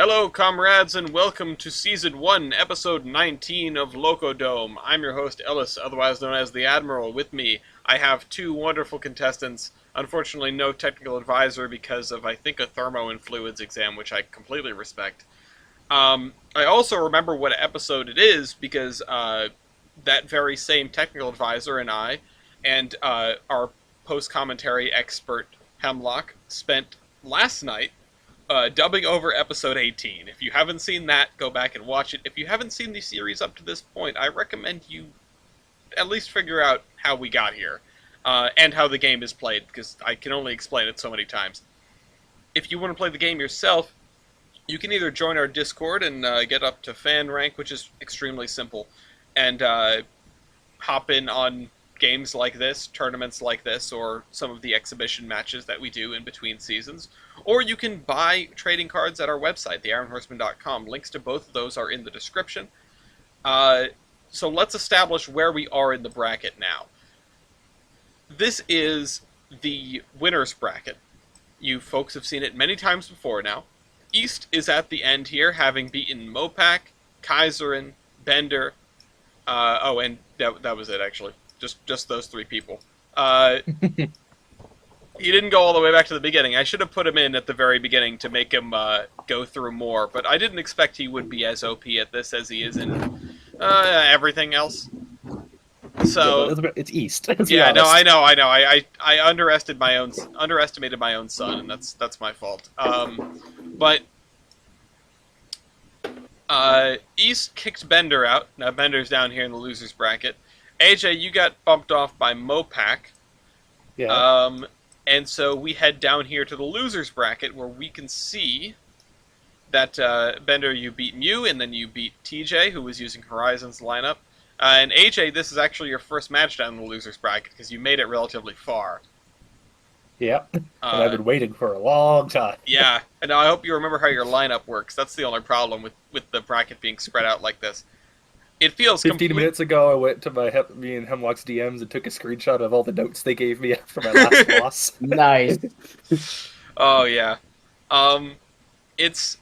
Hello, comrades, and welcome to Season 1, Episode 19 of Loco Dome. I'm your host, Ellis, otherwise known as the Admiral. With me, I have two wonderful contestants. Unfortunately, no technical advisor because of, I think, a thermo and fluids exam, which I completely respect. I also remember what episode it is because that very same technical advisor and I, and our post-commentary expert, Hemlock, spent last night dubbing over episode 18. If you haven't seen that, go back and watch it. If you haven't seen the series up to this point, I recommend you at least figure out how we got here, and how the game is played, because I can only explain it so many times. If you want to play the game yourself, you can either join our Discord and get up to fan rank, which is extremely simple, and hop in on games like this, tournaments like this, or some of the exhibition matches that we do in between seasons. Or you can buy trading cards at our website, theironhorseman.com. Links to both of those are in the description. So let's establish where we are in the bracket now. This is the winner's bracket. You folks have seen it many times before now. East is at the end here, having beaten Mopac, Kaiserin, Bender, and that was it, actually. Just those three people. He didn't go all the way back to the beginning. I should have put him in at the very beginning to make him go through more, but I didn't expect he would be as OP at this as he is in everything else. So it's East. Yeah, no, I know. I underestimated my own son, and that's my fault. But East kicked Bender out. Now Bender's down here in the losers bracket. AJ, you got bumped off by Mopac. Yeah. And so we head down here to the losers bracket where we can see that Bender, you beat Mew, and then you beat TJ, who was using Horizon's lineup. And AJ, this is actually your first match down in the losers bracket because you made it relatively far. Yep. And I've been waiting for a long time. Yeah, and I hope you remember how your lineup works. That's the only problem with the bracket being spread out like this. It feels 15 minutes ago, I went to me and Hemlock's DMs and took a screenshot of all the notes they gave me after my last loss. Nice. Oh yeah, it's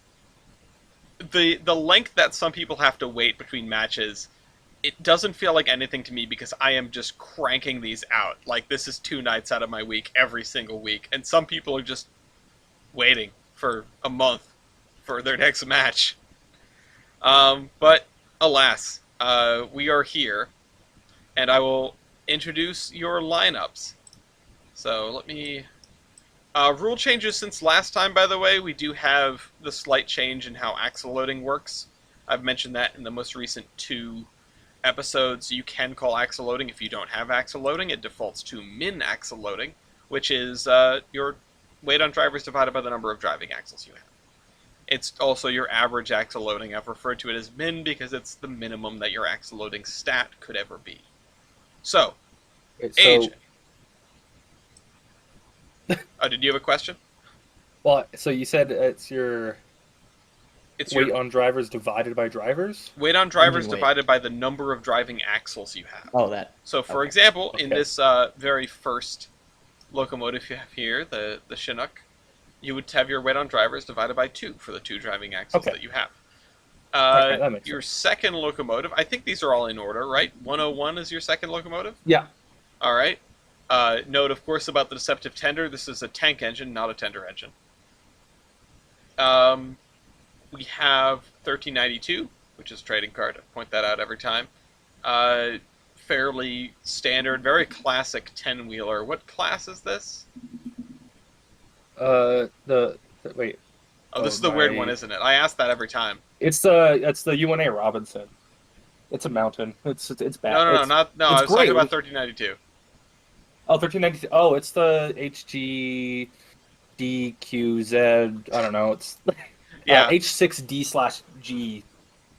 the length that some people have to wait between matches. It doesn't feel like anything to me because I am just cranking these out. Like, this is 2 nights out of my week every single week, and some people are just waiting for a month for their next match. But alas. We are here, and I will introduce your lineups. So let me... rule changes since last time, by the way. We do have the slight change in how axle loading works. I've mentioned that in the most recent 2 episodes. You can call axle loading if you don't have axle loading. It defaults to min axle loading, which is your weight on drivers divided by the number of driving axles you have. It's also your average axle loading. I've referred to it as min because it's the minimum that your axle loading stat could ever be. So, AJ. Did you have a question? Well, so you said it's your weight on drivers divided by drivers? Weight on drivers divided by the number of driving axles you have. Oh, that. So, for example, in this very first locomotive you have here, the Chinook, you would have your weight on drivers divided by 2 for the 2 driving axles that you have. That makes your sense. second locomotive, I think these are all in order, right? 101 is your second locomotive? Yeah. All right. Note, of course, about the Deceptive Tender. This is a tank engine, not a tender engine. We have 1392, which is a trading card. I point that out every time. Fairly standard, very classic 10-wheeler. What class is this? Wait. Oh, this is the weird one, isn't it? I ask that every time. It's the UNA Robinson. It's a mountain. It's bad. No, I was talking about 1392. Oh, 1392. Oh, it's the HGDQZ. I don't know. It's H6D/G.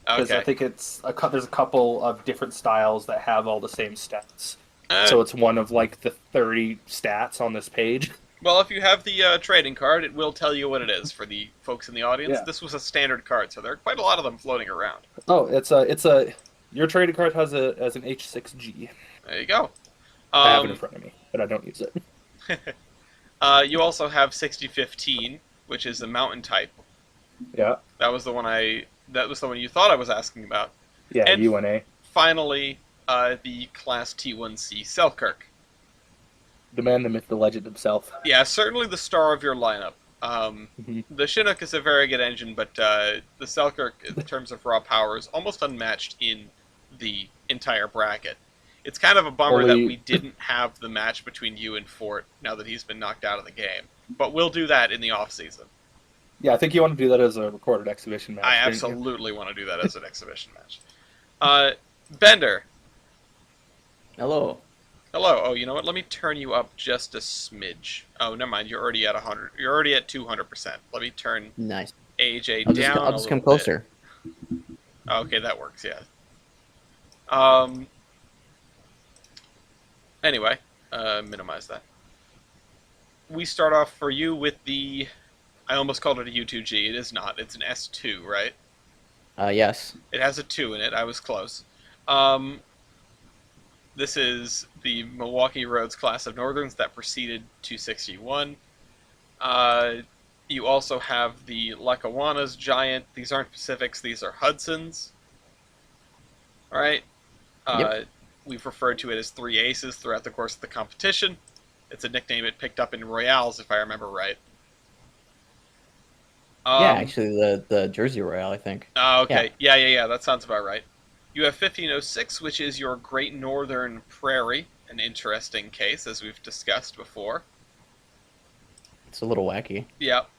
Because I think it's there's a couple of different styles that have all the same stats. So it's one of like the 30 stats on this page. Well, if you have the trading card, it will tell you what it is for the folks in the audience. Yeah. This was a standard card, so there are quite a lot of them floating around. Oh, your trading card has an H6G. There you go. I have it in front of me, but I don't use it. You also have 6015, which is the mountain type. Yeah. That was the one you thought I was asking about. Yeah, And UNA. finally, the Class T1C Selkirk. The man, the myth, the legend himself. Yeah, certainly the star of your lineup. Mm-hmm. The Chinook is a very good engine, but the Selkirk, in terms of raw power, is almost unmatched in the entire bracket. It's kind of a bummer that we didn't have the match between you and Fort now that he's been knocked out of the game. But we'll do that in the off-season. Yeah, I think you want to do that as a recorded exhibition match. I absolutely want to do that as an exhibition match. Bender. Hello. Hello. Oh, you know what? Let me turn you up just a smidge. Oh, never mind. You're already at 100. You're already at 200%. Let me turn Nice. AJ down. I'll just come closer. Okay, that works. Yeah. Anyway, minimize that. We start off for you with the. I almost called it a U2G. It is not. It's an S2, right? Yes. It has a 2 in it. I was close. This is the Milwaukee Roads class of Northerns that preceded 261. You also have the Lackawanna's Giant. These aren't Pacifics. These are Hudsons. All right. Yep. We've referred to it as 3 Aces throughout the course of the competition. It's a nickname it picked up in Royales, if I remember right. Yeah, actually, the Jersey Royale, I think. Oh, okay. Yeah. That sounds about right. You have 1506, which is your Great Northern Prairie, an interesting case, as we've discussed before. It's a little wacky. Yep.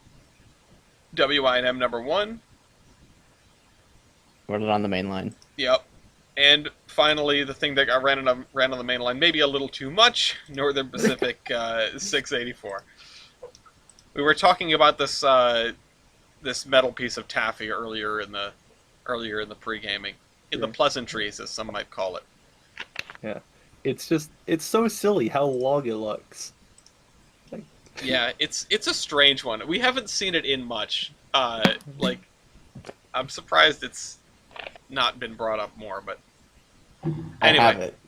WINM number 1. Run it on the main line. Yep. And finally, the thing that got ran on the main line, maybe a little too much, Northern Pacific 684. We were talking about this this metal piece of taffy earlier in the pre-gaming. In the pleasantries, as some might call it. Yeah. It's so silly how long it looks. Yeah, it's a strange one. We haven't seen it in much. I'm surprised it's not been brought up more, but anyway. I have it.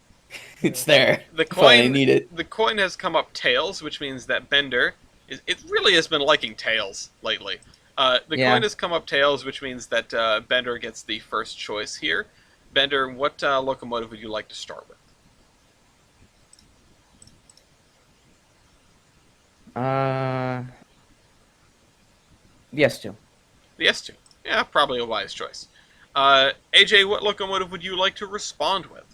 It's there. The coin, I need it. The coin has come up tails, which means that Bender it really has been liking tails lately. The coin has come up tails, which means that Bender gets the first choice here. Bender, what locomotive would you like to start with? The S2. The S2. Yeah, probably a wise choice. AJ, what locomotive would you like to respond with?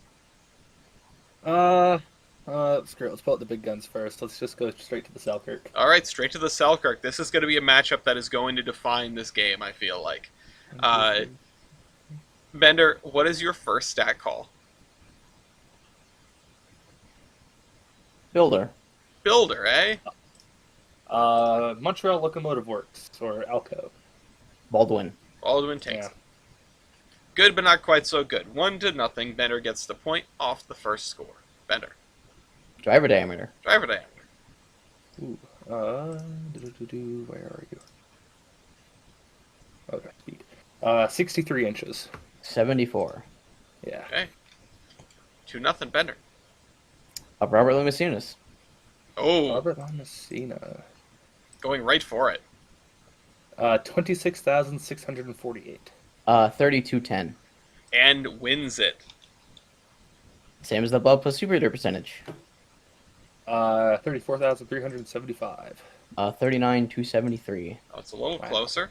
Screw it. Let's pull out the big guns first. Let's just go straight to the Selkirk. All right, straight to the Selkirk. This is going to be a matchup that is going to define this game, I feel like. Bender, what is your first stat call? Builder, eh? Montreal Locomotive Works, or Alco. Baldwin takes it. Good, but not quite so good. 1-0. Bender gets the point off the first score. Bender. Driver diameter. Ooh. Where are you? Okay, speed. 63 inches. 74. Yeah. Okay. 2-0, Bender. Robert Lemessinas. Oh. Robert Lemessina. Going right for it. 26,648. 3210. And wins it. Same as the above plus super percentage. 34,375. 39,273. Oh, it's a little closer.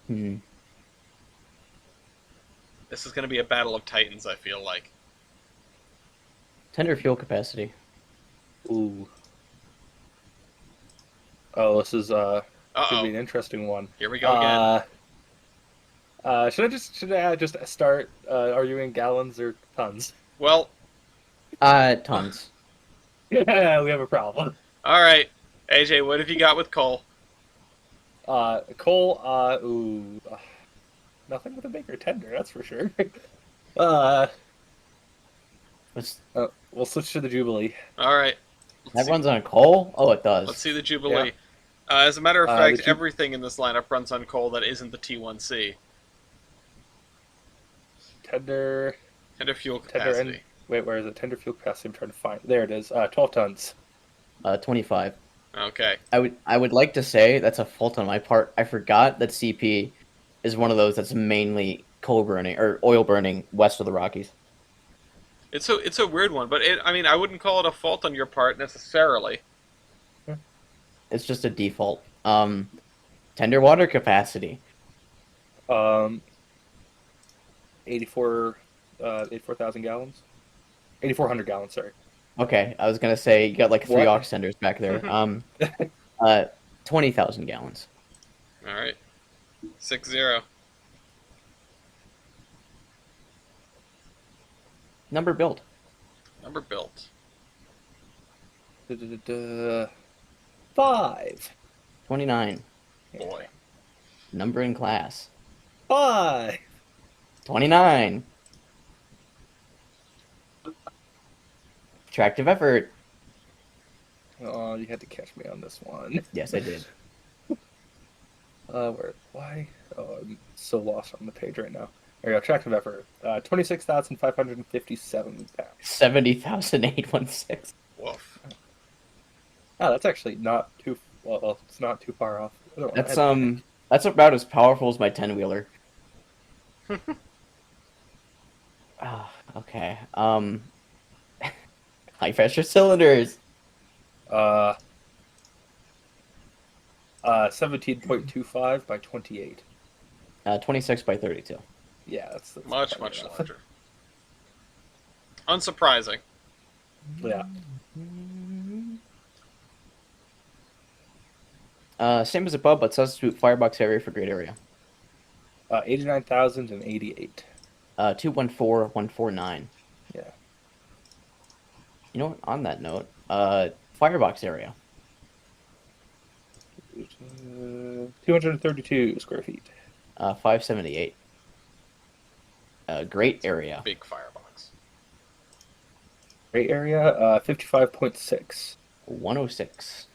Hmm. This is going to be a battle of titans, I feel like. Tender fuel capacity. Ooh. Oh, this is gonna be an interesting one. Here we go again. Should I just start arguing gallons or tons? Well, Tons. Yeah, we have a problem. All right, AJ, what have you got with coal? Coal. Nothing with a bigger tender, that's for sure. We'll switch to the Jubilee. All right. That runs on coal? Oh, it does. Let's see the Jubilee. Yeah. As a matter of fact, everything in this lineup runs on coal that isn't the T1C. Tender fuel capacity. Wait, where is it? Tender fuel capacity. I'm trying to find. There it is. 12 tons. 25. Okay. I would like to say that's a fault on my part. I forgot that CP is one of those that's mainly coal burning or oil burning west of the Rockies. It's a weird one, but I mean, I wouldn't call it a fault on your part necessarily. It's just a default. Tender water capacity. 84, 84,000 gallons. 8,400 gallons. Sorry. Okay, I was gonna say you got like three What? aux tenders back there. 20,000 gallons. All right. 6-0. Number built. Number built. 5. 29. Boy. Number in class. 5. 29. Attractive effort. Oh, you had to catch me on this one. Yes, I did. Why? Oh, I'm so lost on the page right now. There you go. Attractive effort. 26,557 pounds. 70,816. Woof. Oh, that's actually not too well. It's not too far off. That's about as powerful as my 10-wheeler. Okay. High pressure cylinders. 17.25 by 28. 26 by 32. Yeah, that's Much larger. Unsurprising. Yeah. Same as above, but substitute firebox area for grid area. 89,088. 214149. Yeah. You know what? On that note, firebox area. 232 square feet. 578. Great area. Big firebox. Great area. 55.6. 106.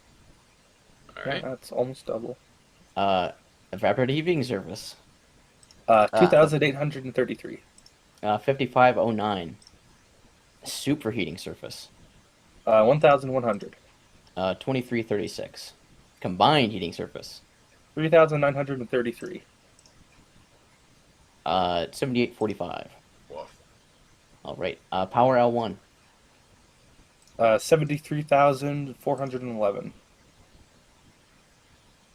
All right. Yeah, that's almost double. Evaporative heating surface. 2,833. 5509. Superheating surface. 1,100. 2336. Combined heating surface. 3,933. 7845. Woof. All right. Power L1. 73,411.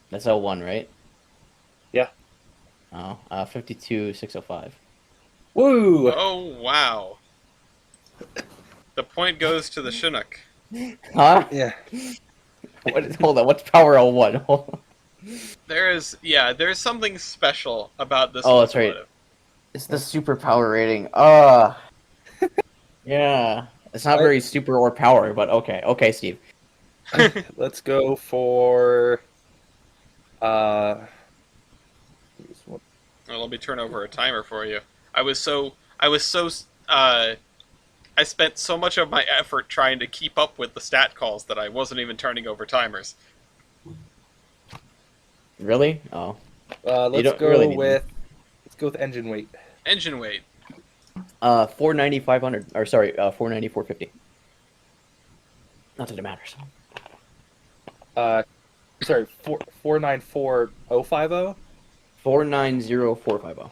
That's L1, right? Yeah. Oh, 52605. Woo! Oh, wow. The point goes to the Chinook. Huh? Yeah. Hold on. What's Power L1? Hold on. There's something special about this Oh, that's right. locomotive. It's the super power rating. Yeah. It's not very super or power, but okay. Okay, Steve. Let's go for Well, let me turn over a timer for you. I spent so much of my effort trying to keep up with the stat calls that I wasn't even turning over timers. Really? Oh. let's go with engine weight. Engine weight. 490,500. Or sorry, 490,450. Not that it matters. Sorry, 494,050. 490,450.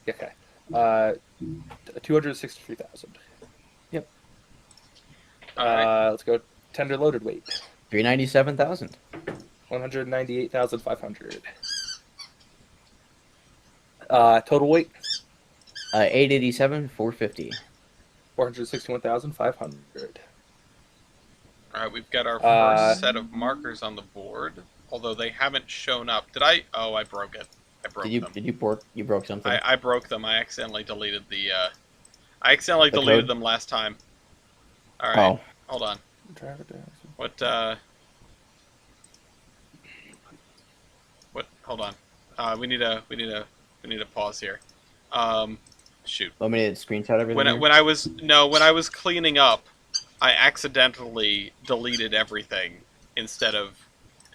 Okay. 263,000. Yep. Let's go tender loaded weight. 397,000. 198,500. Total weight. 887,450. 461,500. All right, we've got our first set of markers on the board, although they haven't shown up. Did I? Oh, I broke it. I broke them. Did you broke something? I broke them. I accidentally deleted deleted them last time. All right. Oh. Hold on. What? Hold on. We need a pause here. Shoot. Want me to screenshot everything? When I was cleaning up, I accidentally deleted everything instead of,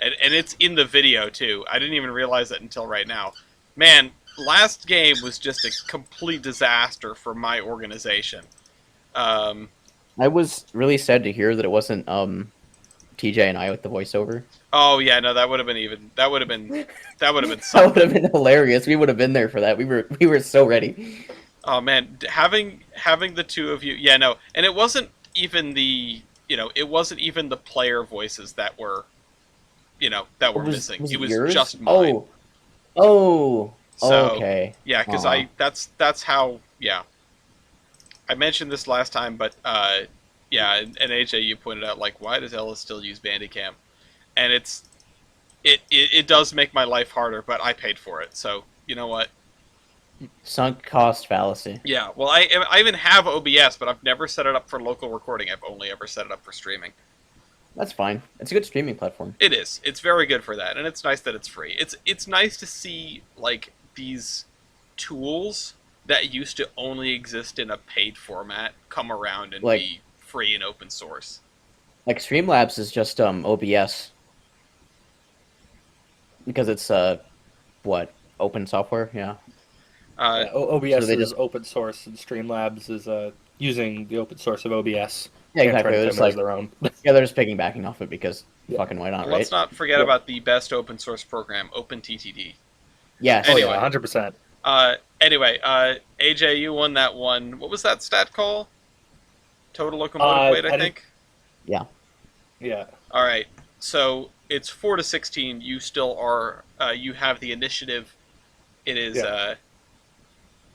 and it's in the video too. I didn't even realize it until right now. Man, last game was just a complete disaster for my organization. I was really sad to hear that it wasn't 2 TJ and I with the voiceover. Oh yeah, no, that would have been That would something. have been hilarious. We would have been there for that. We were so ready. Oh man, having the two of you, yeah, no, and it wasn't even it wasn't even the player voices that were, missing. Was It it was yours? just mine. Oh, So okay. yeah, because that's how I mentioned this last time, but yeah, and AJ, you pointed out like why does Ellis still use Bandicam, and it does make my life harder, but I paid for it, so you know what. Sunk cost fallacy. Yeah, well, I even have OBS, but I've never set it up for local recording. I've only ever set it up for streaming. That's fine. It's a good streaming platform. It is. It's very good for that, and it's nice that it's free. It's nice to see like these tools that used to only exist in a paid format come around and be free and open source. Like Streamlabs is just OBS because it's open software. Yeah. OBS is open source, and Streamlabs is using the open source of OBS. Yeah, exactly. They're like their own. Yeah, they're just piggybacking off it because fucking why not, right? Let's not forget about the best open source program, OpenTTD. Yes. Anyway, 100%. Anyway, AJ, you won that one. What was that stat call? Total locomotive weight, I think. Yeah. Yeah. All right. So it's 4-16. You still are. You have the initiative. It is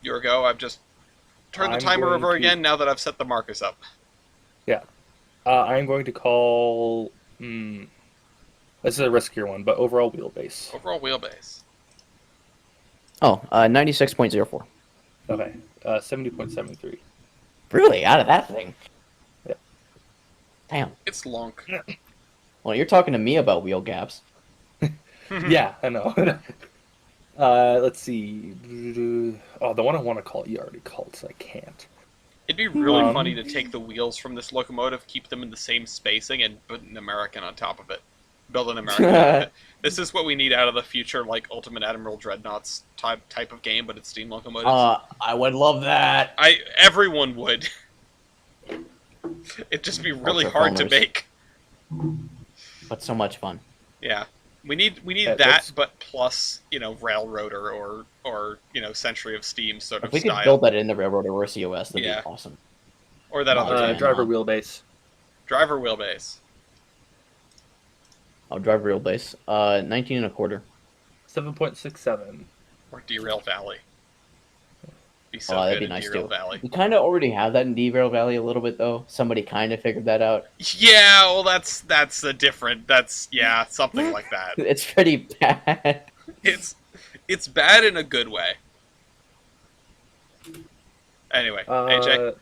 your go. I've just turned the timer over again now that I've set the markers up. Yeah. I'm going to call. This is a riskier one, but overall wheelbase. Overall wheelbase. Oh, 96.04. Okay. 70.73. Really? Out of that thing? Yeah. Damn. It's long. Well, you're talking to me about wheel gaps. Yeah, I know. Let's see. Oh, the one I want to call you already called, so I can't. It'd be really funny to take the wheels from this locomotive, keep them in the same spacing, and put an American on top of it. Build an American out of it. This is what we need out of the future, like Ultimate Admiral Dreadnoughts type of game, but it's steam locomotives. I would love that. Everyone would. It'd just be really hard to make. But so much fun. Yeah. We need that, but plus, Railroader or Century of Steam sort of style. If we could build that in the Railroader or COS, that'd be awesome. Or that other driver wheelbase. Driver wheelbase. Oh, driver wheelbase. 19 1/4. 7.67. Or Derail Valley. Be so that'd good be nice Derail too. Valley. We kind of already have that in Derail Valley a little bit though. Somebody kind of figured that out. Yeah, well, that's a different. Something like that. It's pretty bad. It's bad in a good way. Anyway, AJ.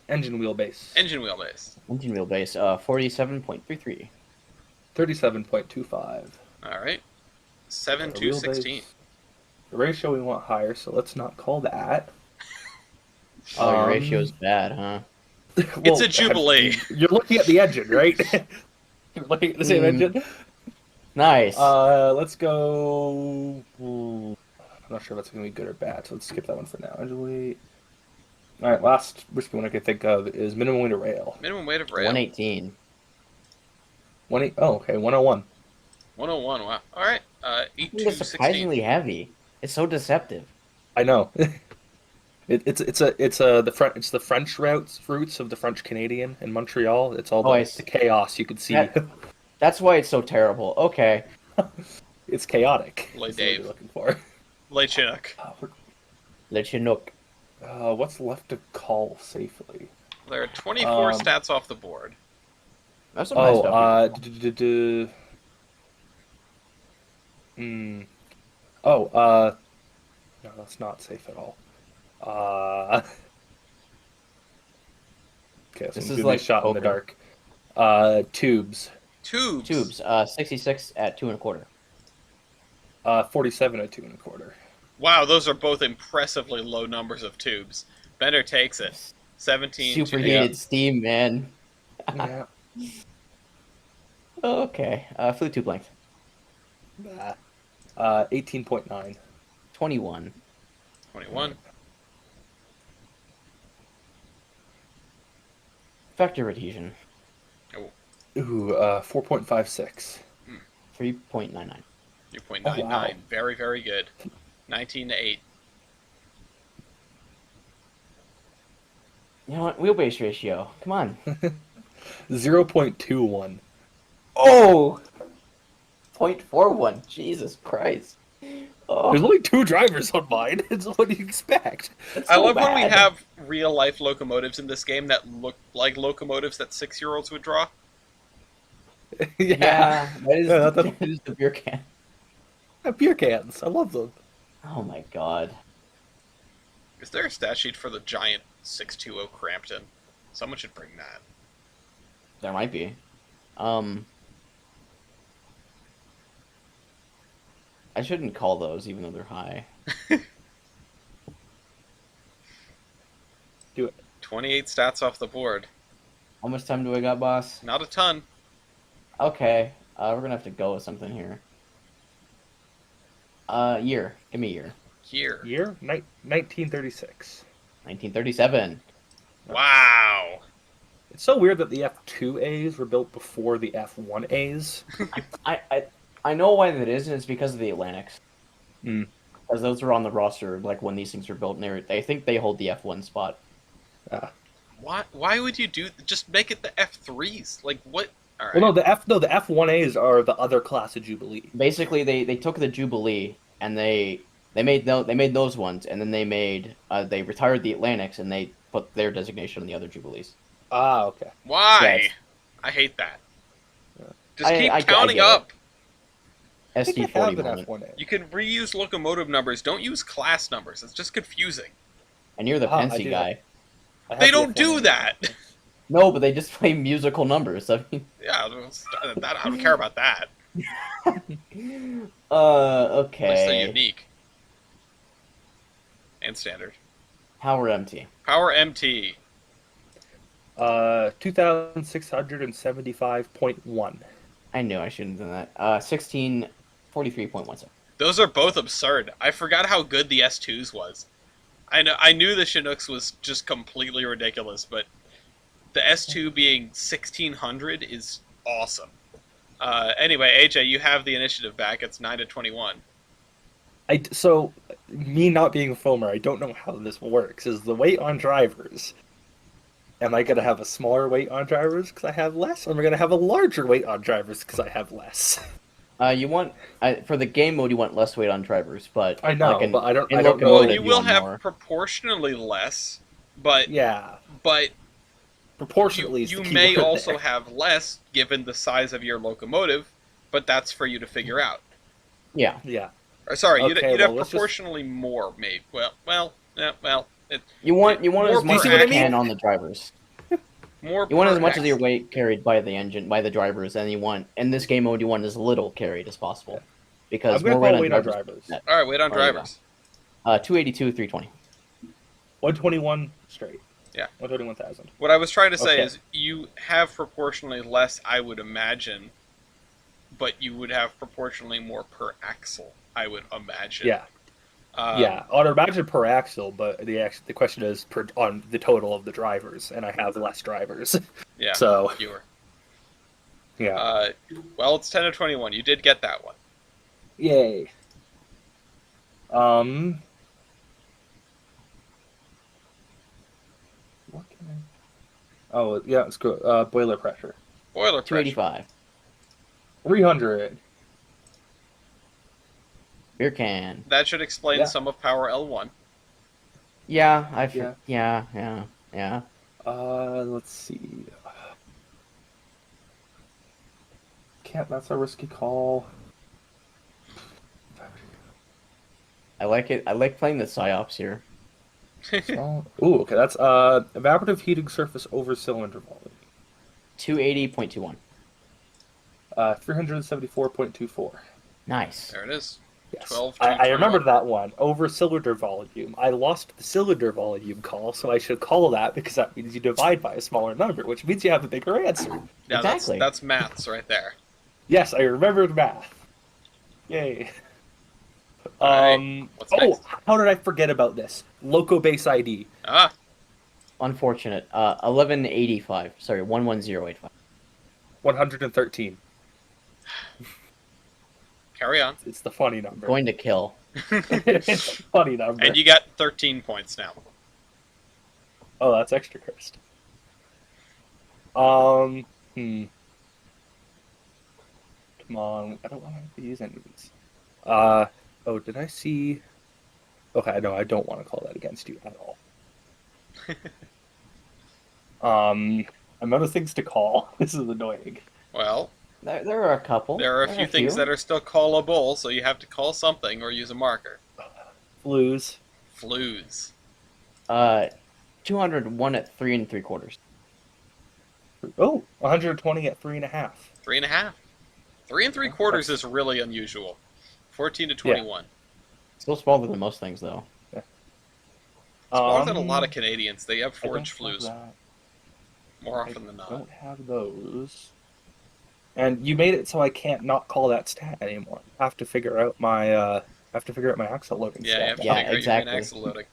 Engine wheelbase. Engine wheelbase. Engine wheelbase. 47.33. 37.25. All right. 7-16. The ratio we want higher, so let's not call that. Oh, your ratio is bad, huh? Well, it's a Jubilee. You're looking at the engine, right? You're looking at the same engine. Nice. Let's go. I'm not sure if that's going to be good or bad, so let's skip that one for now. Engine weight. All right, last risky one I can think of is minimum weight of rail. Minimum weight of rail. 118. 180. Oh, okay, 101. 101. Wow. All right. 8 to It's surprisingly heavy. It's so deceptive. I know. It's the French routes of the French Canadian in Montreal. It's all the chaos you could see. That's why it's so terrible. Okay. It's chaotic. Le Dave. Looking for. Le Chinook. Le Chinook. What's left to call safely? There are 24 stats off the board. That's some nice stuff. No, that's not safe at all. Okay, so this is is like shot in the dark. Tubes. Tubes. 66 at 2 1/4. 47 at 2 1/4. Wow, those are both impressively low numbers of tubes. Bender takes it. 17. Superheated steam, man. Yeah. Okay. Fluid tube length. 18.9. 21. 21. Vector adhesion. Oh. Ooh, 4.56. 3.99. 3.99. Oh, wow. Very, very good. 19 to 8. You know what? Wheelbase ratio. Come on. 0.21. Oh! 0.41. Jesus Christ. Oh, There's only 2 drivers on mine. It's what do you expect? that's I so love bad. when we have real-life locomotives in this game that look like locomotives that 6-year-olds would draw. Yeah, that is, Yeah, that is the beer can. beer cans. I love them. Oh my god. Is there a stat sheet for the giant 620 Crampton? Someone should bring that. There might be. I shouldn't call those even though they're high. Do it. 28 stats off the board. How much time do I got, boss? Not a ton. Okay. We're gonna have to go with something here. Year. Give me a year. Here. Year? 1936. 1937. Wow. It's so weird that the F2As were built before the F1As. I know why that is, and it's because of the Atlantics. Mm. Because those were on the roster, like, when these things were built, and I think they hold the F1 spot. Why would you do... Just make it the F3s? Like, what? All right. Well, the F1As are the other class of Jubilee. Basically, they took the Jubilee, and they made those ones, and then they retired the Atlantics, and they put their designation on the other Jubilees. Ah, okay. Why? Yes. I hate that. Yeah. Just keep I counting get up. I think I SD40 have an moment. F1A. You can reuse locomotive numbers. Don't use class numbers. It's just confusing. And you're the I Pensy do. guy. I have They the don't do F1A. that. No, but they just play musical numbers. I mean, Yeah, I don't care about that. At least they're okay. unique. And standard. Power empty. Power MT. 2,675.1. I knew I shouldn't have done that. 1643.17. Those are both absurd. I forgot how good the S2s was. I knew the Chinooks was just completely ridiculous, but the S2 being 1600 is awesome. Anyway, AJ, you have the initiative back. It's 9 to 21. So, me not being a foamer, I don't know how this works. Is the weight on drivers? Am I going to have a smaller weight on drivers because I have less? Or am I going to have a larger weight on drivers because I have less? You want for the game mode, you want less weight on drivers, but I know, like but I don't in know. locomotive, Well, you will want have more. proportionally less, but Yeah, but proportionately. is you the key may word also there. have less given the size of your locomotive, but that's for you to figure out. Yeah. Yeah. Or sorry, Okay, you'd well, have let's proportionally more, maybe. You want more as much per as you axle. can on the drivers. More. You want per as much as axle. your weight carried by the engine, by the drivers, and you want in this game mode you want as little carried as possible, because I'm going to more call weight weight on on drivers. drivers. All right, wait on There you drivers. 282, 320. 121 straight. Yeah. 121,000. What I was trying to say Okay. is you have proportionally less, I would imagine, but you would have proportionally more per axle, I would imagine. Yeah. Um, Yeah, I'd imagine per axle, but the question is on the total of the drivers, and I have less drivers. Yeah. So Fewer. yeah, Well, it's 10 to 21. You did get that one. yay. What can I? Oh yeah, it's good. Boiler pressure. Boiler pressure. 285. 300. Beer can. That should explain Yeah. some of power L1. Yeah, Yeah. yeah. Let's see. That's a risky call. I like it. I like playing the psyops here. Ooh, okay. That's evaporative heating surface over cylinder volume. 280.21. 374.24. Nice. There it is. Yes. 12 I remembered that one. Over cylinder volume. I lost the cylinder volume call, so I should call that because that means you divide by a smaller number, which means you have a bigger answer. Yeah, Exactly. that's maths right there. Yes, I remembered math. Yay. Alright, what's next? How did I forget about this? Loco base ID. Ah, Unfortunate. 1185. Sorry, 11085. 113. Carry on. It's the funny number. Going to kill. It's a funny number. And you got 13 points now. Oh, that's extra cursed. Come on, I don't want to use any of these. Oh, did I see? Okay, no, I don't want to call that against you at all. I'm out of things to call. This is annoying. Well, There are a couple. there are a few things that are still callable, so you have to call something or use a marker. Flues. Flues. 201 at 3 3/4. Oh, 120 at 3.5. 3.5. 3 3/4 is really unusual. 14 to 21. Still smaller than most things, though. Smaller than a lot of Canadians. They have I don't 4-inch have flues that. more often than I not. don't have those. And you made it so I can't not call that stat anymore. I have to figure out my axle loading Yeah, you stat. have to Yeah, figure out exactly. your axle loading.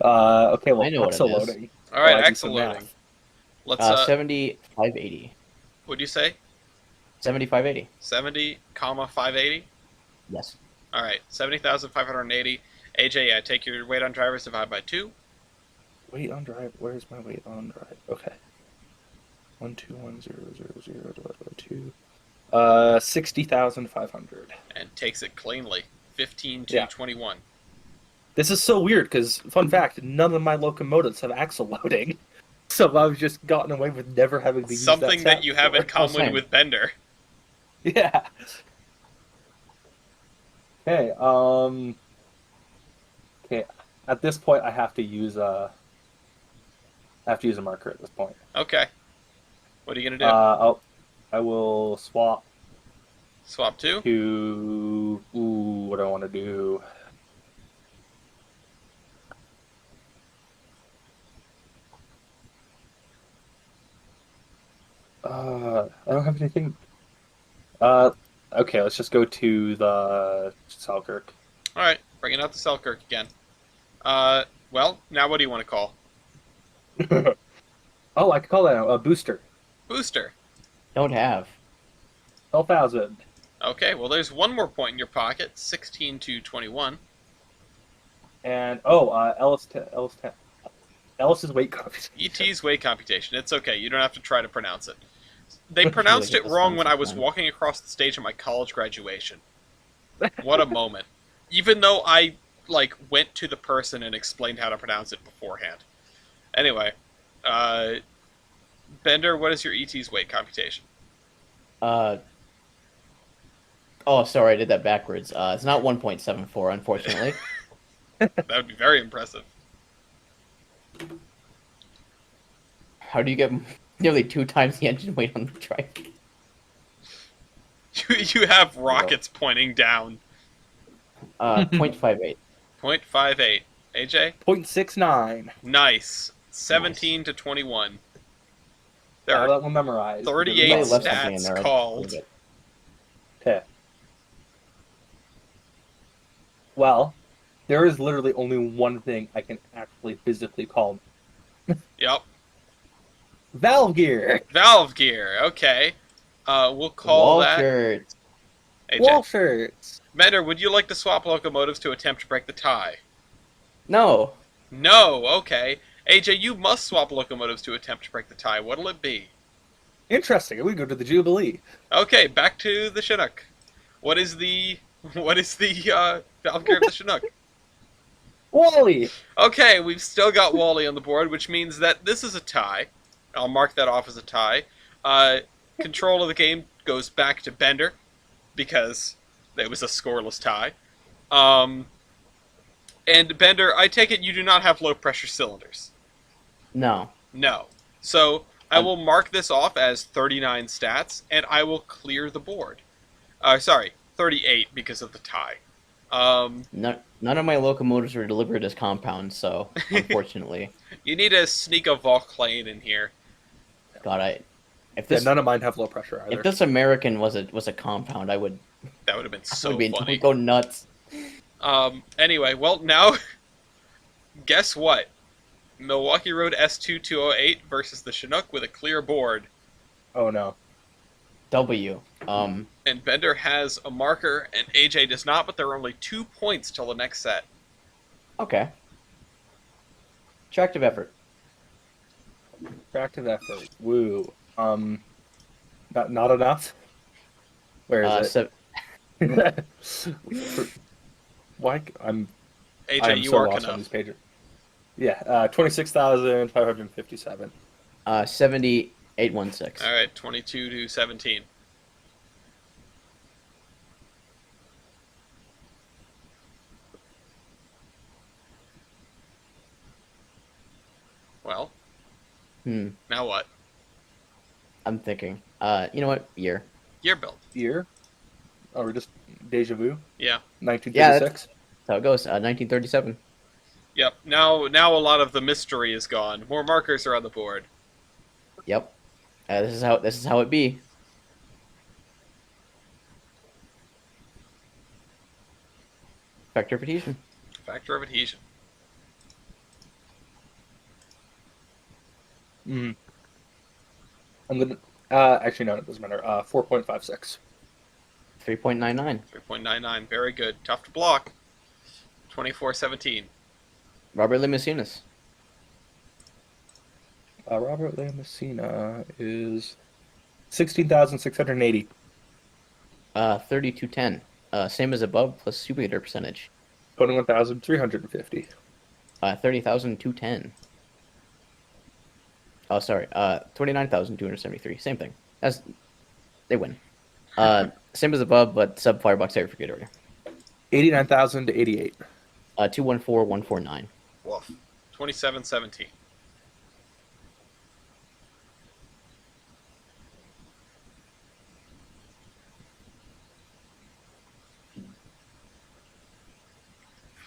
Okay, well, I know what axle it is. loading. All right, While I do axle some loading. math. Let's. 70, 580. What'd you say? 70, 580. 70, 580. Yes. All right, 70,580. AJ, yeah, take your weight on drivers, divide by 2. Weight on drive. Where's my weight on drive? Okay. 121,000 divided by 2. 60,500. And takes it cleanly. 15 to Yeah. 21. This is so weird because, fun fact, none of my locomotives have axle loading. So I've just gotten away with never having to use Something that that you have in common same. with Bender. Yeah. Okay. Okay. At this point, I have to use a marker. At this point. Okay. What are you gonna do? I will swap Swap 2? to. Ooh, what do I want to do? I don't have anything. Okay, let's just go to the Selkirk. All right, bringing out the Selkirk again. Well, now what do you want to call? Oh, I could call that a booster. Booster. Don't have. 12,000. Okay, well, there's one more point in your pocket. 16 to 21. And Ellis's weight computation. ET's weight computation. It's okay. You don't have to try to pronounce it. They pronounced it wrong when I was walking across the stage at my college graduation. What a moment. Even though I, went to the person and explained how to pronounce it beforehand. Anyway, Bender, what is your ET's weight computation? Oh, sorry, I did that backwards. It's not 1.74, unfortunately. That would be very impressive. How do you get nearly 2 times the engine weight on the drive? You have rockets pointing down. 0.58. 0.58. AJ? 0.69. Nice. 17 to 21. There are That one memorized. 38 Really left something in stats there. called. Okay. Well, there is literally only one thing I can actually physically call Yep. valve gear. Valve gear. Okay. We'll call that. Walters. AJ. Wall shirts. Bender, would you like to swap locomotives to attempt to break the tie? No. No. Okay. AJ, you must swap locomotives to attempt to break the tie. What'll it be? Interesting. We go to the Jubilee. Okay, back to the Chinook. What is the valve gear of the Chinook? Wally. Okay, we've still got Wally on the board, which means that this is a tie. I'll mark that off as a tie. Control of the game goes back to Bender, because it was a scoreless tie. And Bender, I take it you do not have low-pressure cylinders. No. No. So I will mark this off as 39 stats, and I will clear the board. Sorry, 38 because of the tie. None of my locomotives were delivered as compounds, so unfortunately. You need to sneak a Vauclane in here. God, if Yeah, this none of mine have low pressure either. if this American was a compound, I would That would have been so would funny. go nuts. Anyway, well, now, guess what? Milwaukee Road S2 208 versus the Chinook with a clear board. Oh no. W. And Bender has a marker, and AJ does not, but there are only 2 points till the next set. Okay. Attractive effort. Attractive effort. Woo. Not enough. Where is So it? Why? I AJ, am you so are lost on enough. these pages. Yeah, 26,557. 7816. All right, 22 to 17. Well, now what? I'm thinking. You know what? Year. Year build. Year? Oh, we're just deja vu. Yeah. 1936. That's how it goes. 1937. Yep. Now a lot of the mystery is gone. More markers are on the board. Yep. This is how it be. Factor of adhesion. Factor of adhesion. Mm. I'm gonna. Actually, no, it doesn't matter. 4.56. 3.99. 3.99. Very good. Tough to block. 24-17. Robert Limousinus. Robert Lamasina is 16,680. 3210. Same as above plus superheater percentage. 21,350. 30,210. Oh, sorry. 29,273. Same thing. They win. Same as above, but sub firebox area for good order. 89,000 to 88. 214149. Woof. 27-17.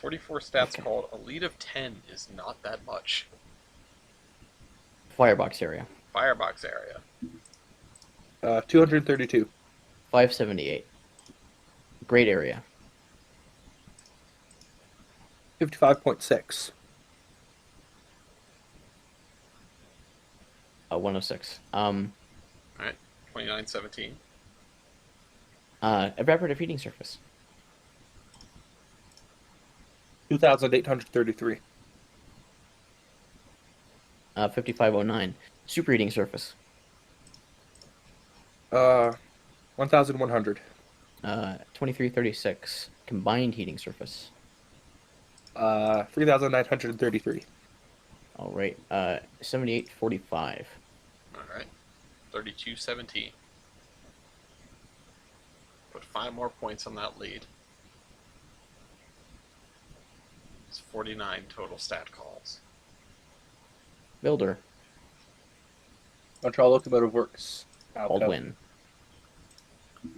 .44 stats Okay. called. A lead of 10 is not that much. Firebox area. Firebox area. 232. 578. Great area. 55.6. 106. Alright. 29-17. Evaporative heating surface. 2,833. 5509. Superheating surface. 1,100. 2336. Combined heating surface. 3,933. All right. 7845. Alright. 32-17. Put 5 more points on that lead. It's 49 total stat calls. Builder. Montreal Locomotive Works. Alberta. Baldwin.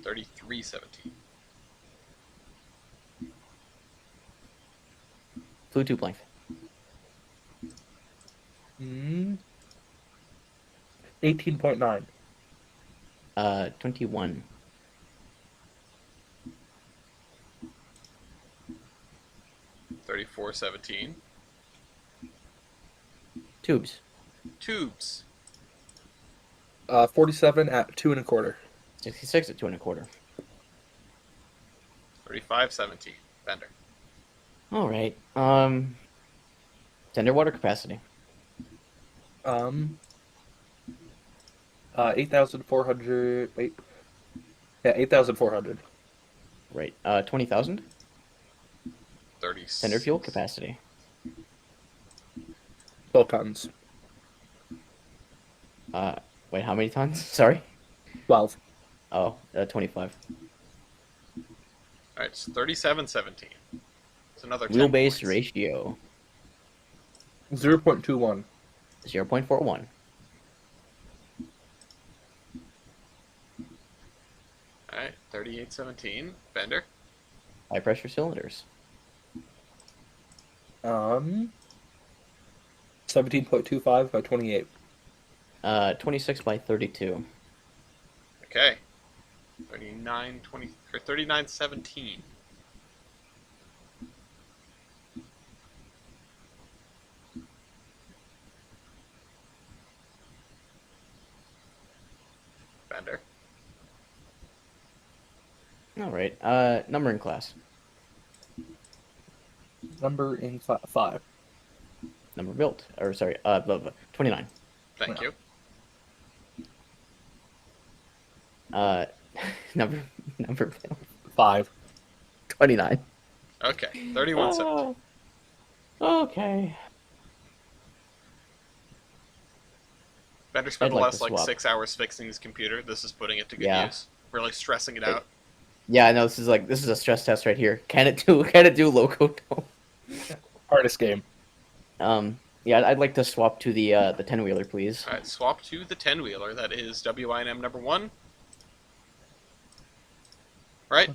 33-17. Flew tube length. 18.9. 21. $34.17. Tubes. Tubes. 47 at 2.25. 66 at 2.25. $35.17. Bender. All right. Tender water capacity. 8,400. Wait. Yeah, 8,400. Right. 20,000. 30. Tender fuel capacity. 12 tons. Wait, how many tons? Sorry. 12. Oh, 25. Alright, it's 37.17. It's another 10 Wheelbase points. ratio. 0.21. 0.41. Alright, 38.17. Bender. High pressure cylinders. 17.25 by 28. 26 by 32. Okay. 39.17. Bender. All right. Number in class. Number in 5. Number built. Or sorry. 29. Thank you. Uh, number built. 5. 29. Okay, 31 cents. Okay. Better spend I'd the like last to like swap. 6 hours fixing this computer. This is putting it to good Yeah. use. Really stressing it out. Yeah, I know this is a stress test right here. Can it do Loco Dome? Hardest game. Yeah, I'd like to swap to the 10-wheeler, please. Alright, swap to the 10-wheeler. That is WINM number 1. Right?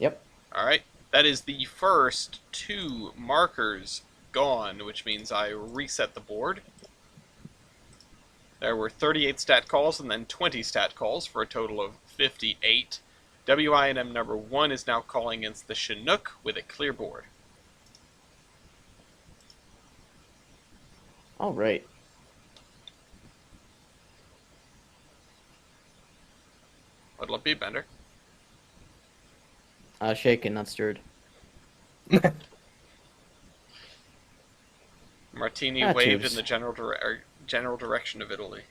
Yep. Alright. That is the first 2 markers gone, which means I reset the board. There were 38 stat calls and then 20 stat calls for a total of 58. WINM number 1 is now calling against the Chinook with a clear board. All right. What'll it be, Bender? Shaken, not stirred. Martini Ah, waved tubes. in the general direction of Italy.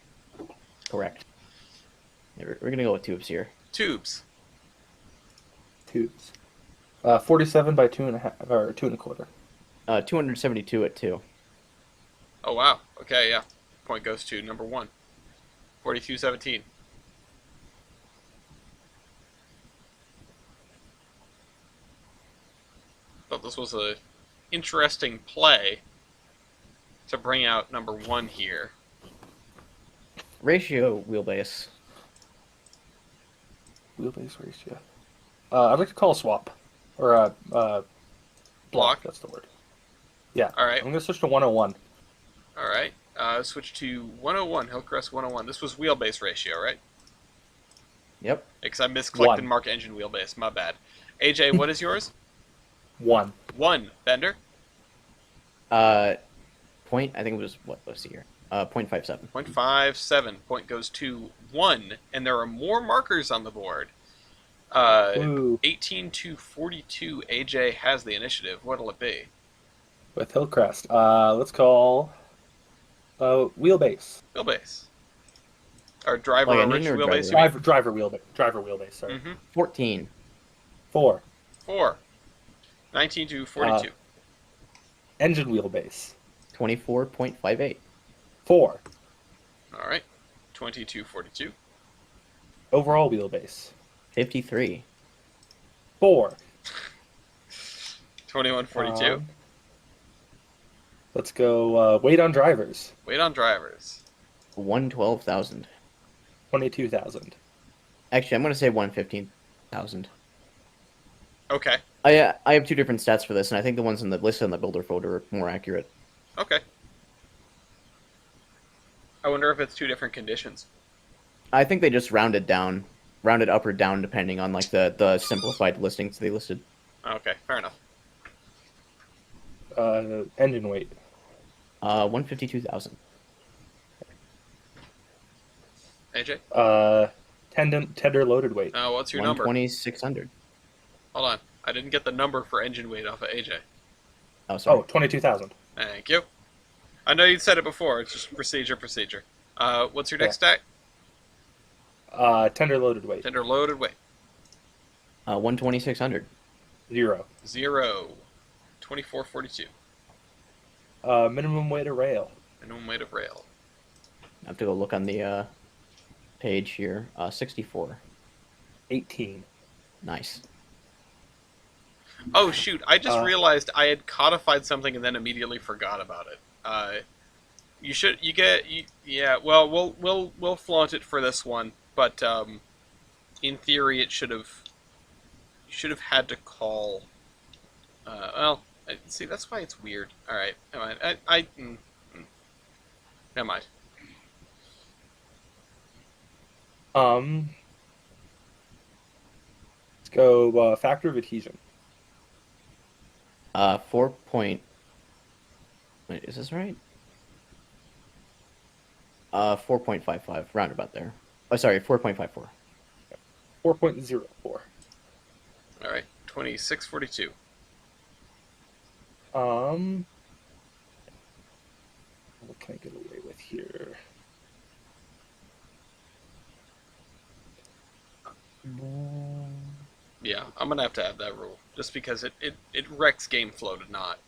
Correct. Yeah, we're gonna go with tubes here. Tubes. Tubes. 47 by 2.5 or 2.25. 272 at 2. Oh, wow. Okay, yeah. Point goes to number 1. 42-17. Thought this was a interesting play to bring out number 1 here. Ratio wheelbase. Wheelbase ratio. I'd like to call a swap. Or a block. That's the word. Yeah. All right. I'm going to switch to 101. Alright. Switch to 101, Hillcrest 101. This was wheelbase ratio, right? Yep. Because I misclicked 1. and marked engine wheelbase. My bad. AJ, what is yours? 1. 1. Bender? Point. I think it was what was here. 0.57. 0.57. Point goes to 1. And there are more markers on the board. Ooh. 18-42. AJ has the initiative. What'll it be? With Hillcrest. Let's call wheelbase. Wheelbase. Or driver Like or engine or wheelbase, you mean? Driver wheelbase. Driver wheelbase, sorry. 14. 4. 4. 19-42. Engine wheelbase. 24.58. 4. Alright. 22-42. Overall wheelbase. 53. 4. 21-42. Let's go weight on drivers. Wait on drivers. 112,000. 22,000. Actually, I'm gonna say 115,000. Okay. I have 2 different stats for this, and I think the ones in the listed in the builder folder are more accurate. Okay. I wonder if it's 2 different conditions. I think they just rounded up or down depending on like the simplified listings they listed. Okay, fair enough. Engine weight. 152,000. AJ? Tender loaded weight. What's your number? 12600. Hold on. I didn't get the number for engine weight off of AJ. Oh, sorry. Oh, 22,000. Thank you. I know you said it before. It's just procedure. What's your next stat? Tender loaded weight. Tender loaded weight. 12600. 0. 0. 24-42. Minimum weight of rail. Minimum weight of rail. I have to go look on the page here. 64. 18. Nice. Oh shoot! I just realized I had codified something and then immediately forgot about it. Yeah. Well, we'll flaunt it for this one, but in theory, it should have had to call. See, that's why it's weird. All right, never mind. Never mind. Let's go factor of adhesion. 4 point. Wait, is this right? 4.55, roundabout there. Oh, sorry, 4.54. 4.04. 2642. What can I get away with here? Yeah, I'm gonna have to add that rule, just because it wrecks game flow to not.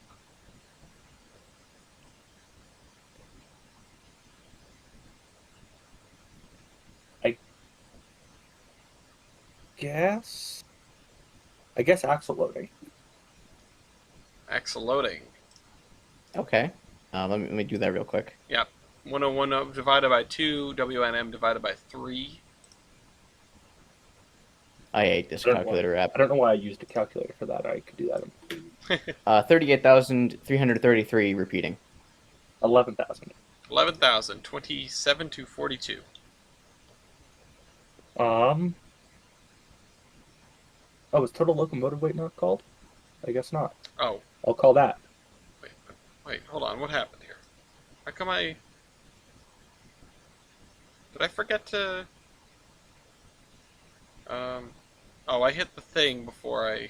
I guess axle loading. Axle loading. Okay. Let me do that real quick. Yep. 101 divided by 2, WNM divided by 3. I hate this I don't know calculator app. I don't know why I used a calculator for that. I could do that. 38,333 repeating. 11,000. 11,000. 27 to 42. Oh, is total locomotive weight not called? I guess not. Oh, I'll call that. wait, hold on. What happened here? How come I... Did I forget to... Oh, I hit the thing before I...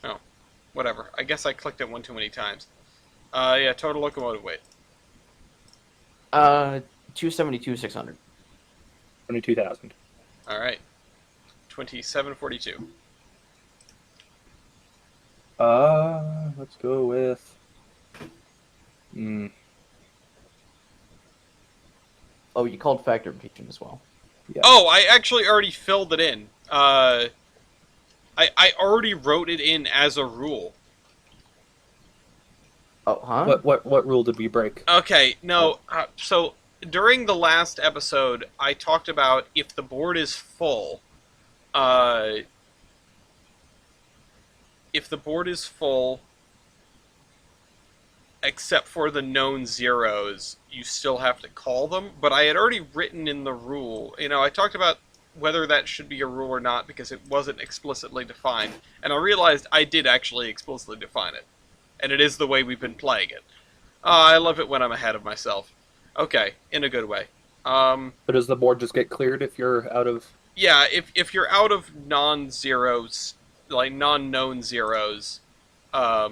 Oh, whatever. I guess I clicked it one too many times. Yeah, total locomotive weight. 272,600. 22,000. Alright. 2742. Let's go with... Oh, you called factor repeating as well. Yeah. Oh, I actually already filled it in. I already wrote it in as a rule. Oh, huh? What rule did we break? Okay, no, so during the last episode, I talked about if the board is full, except for the known zeros, you still have to call them. But I had already written in the rule, I talked about whether that should be a rule or not because it wasn't explicitly defined. And I realized I did actually explicitly define it. And it is the way we've been playing it. I love it when I'm ahead of myself. Okay, in a good way. But does the board just get cleared if you're out of... Yeah, if you're out of non-zeros, like non-known zeros, yeah,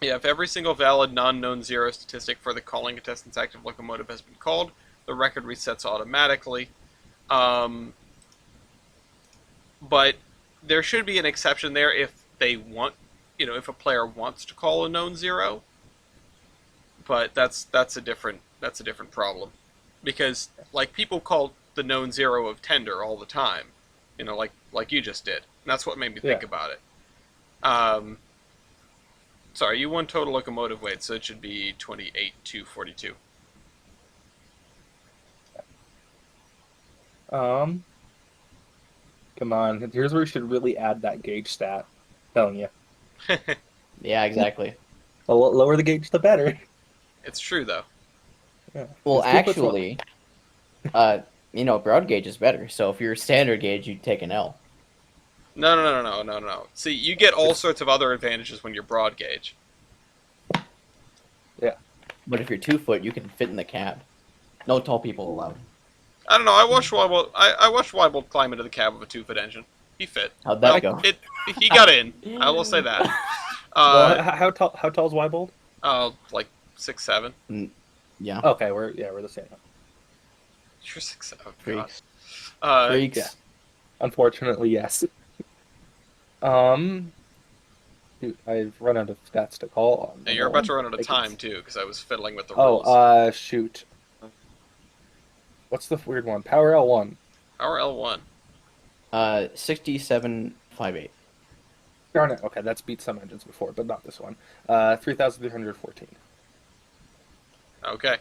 if every single valid non-known zero statistic for the calling contestant's active locomotive has been called, the record resets automatically. But there should be an exception there if they want, if a player wants to call a known zero. But that's a different problem, because like people call the known zero of tender all the time, like you just did. And that's what made me think about it. Sorry, you won total locomotive weight, so it should be 28 to 42. Come on, here's where we should really add that gauge stat. Telling you. Yeah, exactly. The lower the gauge, the better. It's true, though. Yeah. Well, actually, broad gauge is better. So if you're standard gauge, you take an L. No. See, you get all sorts of other advantages when you're broad gauge. Yeah. But if you're 2 foot, you can fit in the cab. No tall people allowed. I don't know. I watched Weibold climb into the cab of a 2-foot engine. He fit. How'd that go? He got in. I will say that. Well, how tall is Weibold? Like 6'7". Yeah. Okay, we're the same. You're 6'7". Freaks. God. Freaks. Yeah. Unfortunately, yes. Dude, I've run out of stats to call on. And you're about to run out of time too, because I was fiddling with the rules. Oh, shoot. What's the weird one? Power L1. Power L1. 6758. Darn it. Okay, that's beat some engines before, but not this one. 3,314. Okay.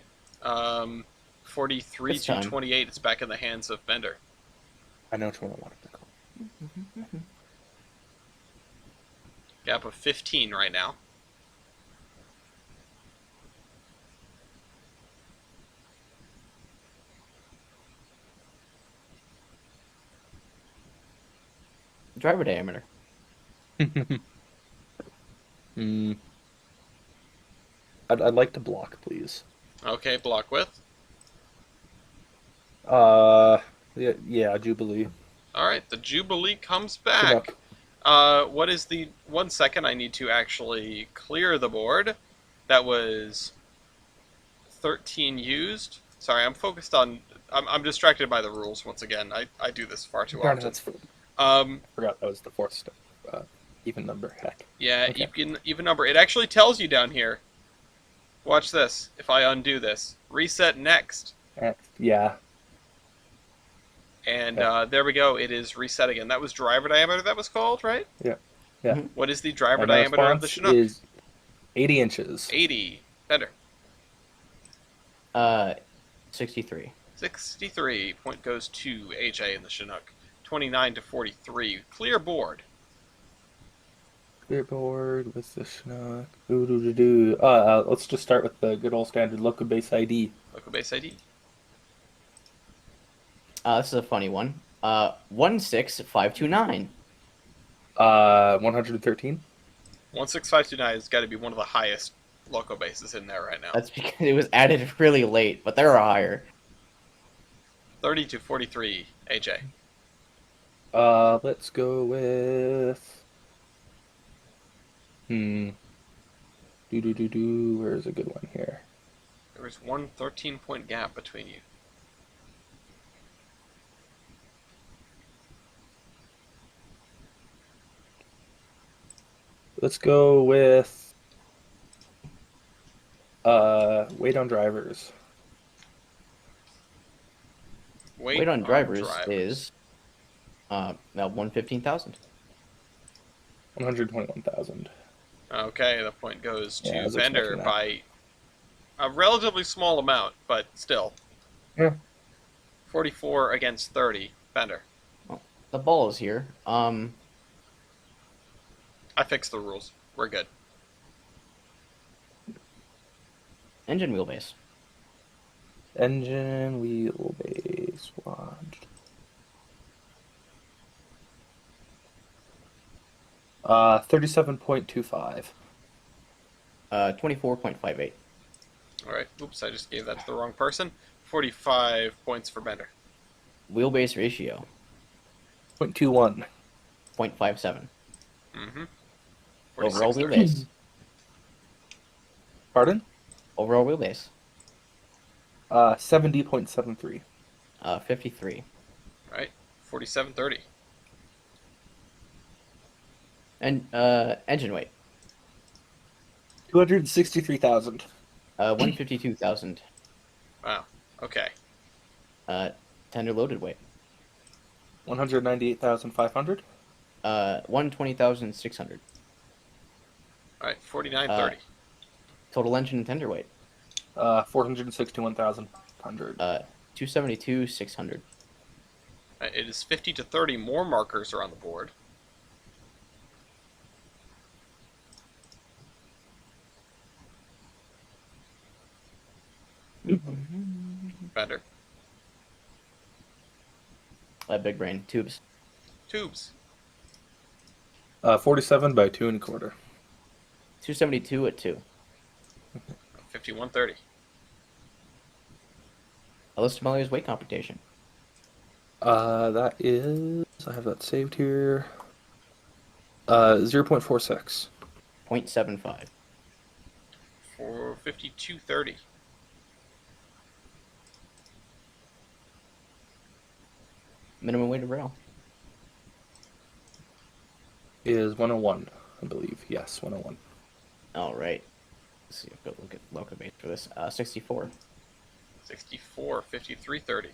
43 This to time. 28. It's back in the hands of Bender. I know which one I wanted to call. Gap of 15 right now. Driver diameter. I'd like to block, please. Okay, block width. Yeah, Jubilee. All right, the Jubilee comes back. Chinook. What is the 1 second? I need to actually clear the board. That was 13 used. Sorry, I'm focused on. I'm distracted by the rules once again. I do this far too Darn, often. that's Um, I forgot that was the fourth step. Even number. Heck. yeah, Okay. even number. It actually tells you down here. Watch this. If I undo this, reset next, Yeah. and Yeah. there we go. It is reset again. That was driver diameter. That was called, right? Yeah. Yeah. Mhm. What is the driver And my diameter of the response Chinook? is 80 inches. 80. Better. 63. 63. Point goes to AJ in the Chinook. 29 to 43. Clear board. Clear board with the Chinook. Let's just start with the good old standard local base ID. Local base ID. This is a funny one. 16529. 113. 16529 has got to be one of the highest local bases in there right now. That's because it was added really late, but they're higher. 30 to 43. AJ. Let's go with. Where's a good one here? There was one 13-point gap between you. Let's go with. Weight on drivers. Weight on drivers is now 115,000. 121,000. Okay, the point goes Yeah, I to was Bender expecting that. by a relatively small amount, but still. Yeah. 44 against 30. Bender. The ball is here. I fixed the rules. We're good. Engine wheelbase. Engine wheelbase watched. 37.25. 24.58. Alright, oops, I just gave that to the wrong person. 45 points for Bender. Wheelbase ratio 0.21. 0.57. Mm-hmm. Overall 46-30. wheelbase. Pardon? Overall wheelbase. 70.73. 53. Right, 47-30. And engine weight. 263,000. 152,000. Wow, okay. Tender loaded weight. 198,500. 120,600. Alright, 49-30. Total engine and tender weight. 461,500. 272,600. It is 50 to 30. More markers are on the board. Bender. Big brain. Tubes. Tubes. 47 by 2.25. 272 at 2. 51-30. Alyssa Mellier's weight computation. That is. I have that saved here. 0.46. 0.75. For 52-30. Minimum weight of rail. Is 101, I believe. Yes, 101. All right. Let's see. I've got to look at local base for this. 64. 64, 53-30.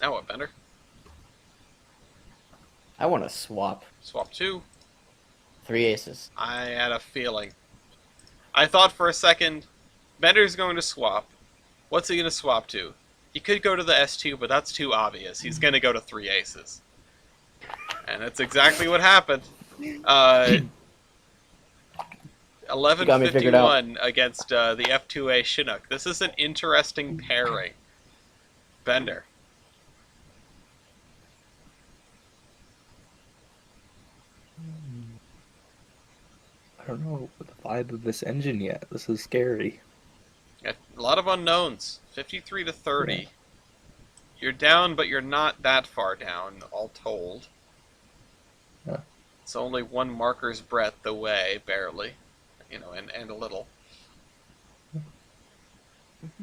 Now what, Bender? I want to swap. Swap 2. 3 aces. I had a feeling. I thought for a second, Bender's going to swap. What's he going to swap to? He could go to the S2, but that's too obvious. He's going to go to 3 aces. And that's exactly what happened. 11-51 against the F2A Chinook. This is an interesting pairing. Bender. I don't know the vibe of this engine yet. This is scary. Got a lot of unknowns. 53 to 30. Yeah. You're down, but you're not that far down, all told. Yeah. It's only one marker's breadth away, barely. And a little.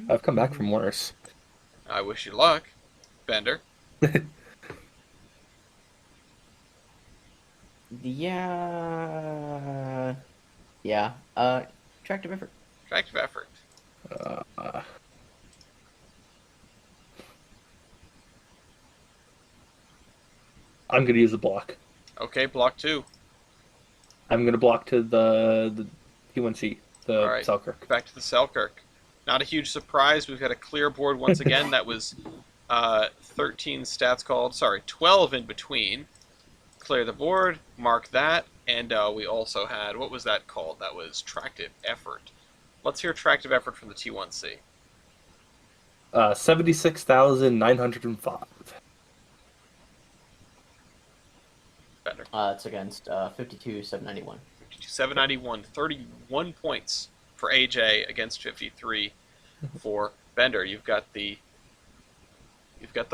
I've come back from worse. I wish you luck, Bender. Yeah. Yeah. Attractive effort. Attractive effort. I'm going to use a block. Okay, block 2. I'm going to block to the T1C, the All right, Selkirk. back to the Selkirk. Not a huge surprise. We've got a clear board once again. That was 13 stats called. Sorry, 12 in between. Clear the board, mark that, and we also had, what was that called? That was tractive effort. Let's hear tractive effort from the T1C. 76,905. Better. It's against 52,791. 791, 31 points for AJ against 53 for Bender. You've got the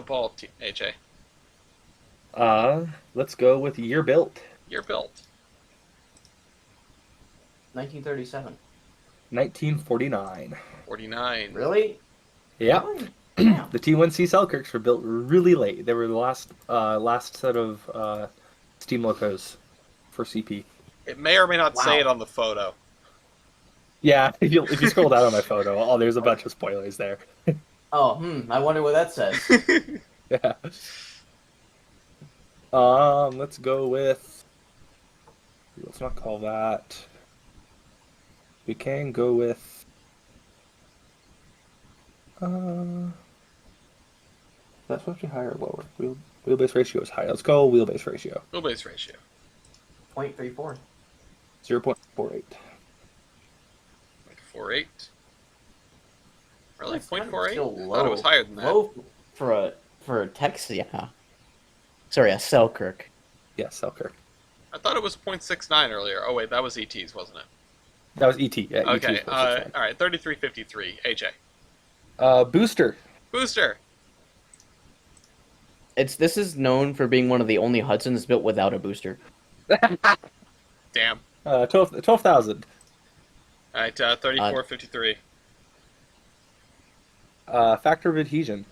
ball, AJ. Let's go with year built. You're built. 1937. 1949. 49. Really? Yeah. Really? Damn. The T1C Selkirks were built really late. They were the last set of steam locos for CP. It may or may not Wow. say it on the photo. Yeah, if you scroll down on my photo, there's a bunch of spoilers there. Oh, I wonder what that says. Yeah. Let's go with. Let's not call that. We can go with. That's supposed to be higher or lower. Wheelbase ratio is high. Let's go wheelbase ratio. Wheelbase ratio. 0.34. 0.48. 0.48. Really? That's kind of 0.48? still I thought it was higher than that. Low for a Texas, yeah. Sorry, a Selkirk. Yeah, Selkirk. I thought it was 0.69 earlier. Oh wait, that was ET's, wasn't it? That was ET. Yeah, Okay. ET was All right. 3353. AJ. Booster. Booster. This is known for being one of the only Hudsons built without a booster. Damn. 12,000. All right. 3453. Factor of adhesion.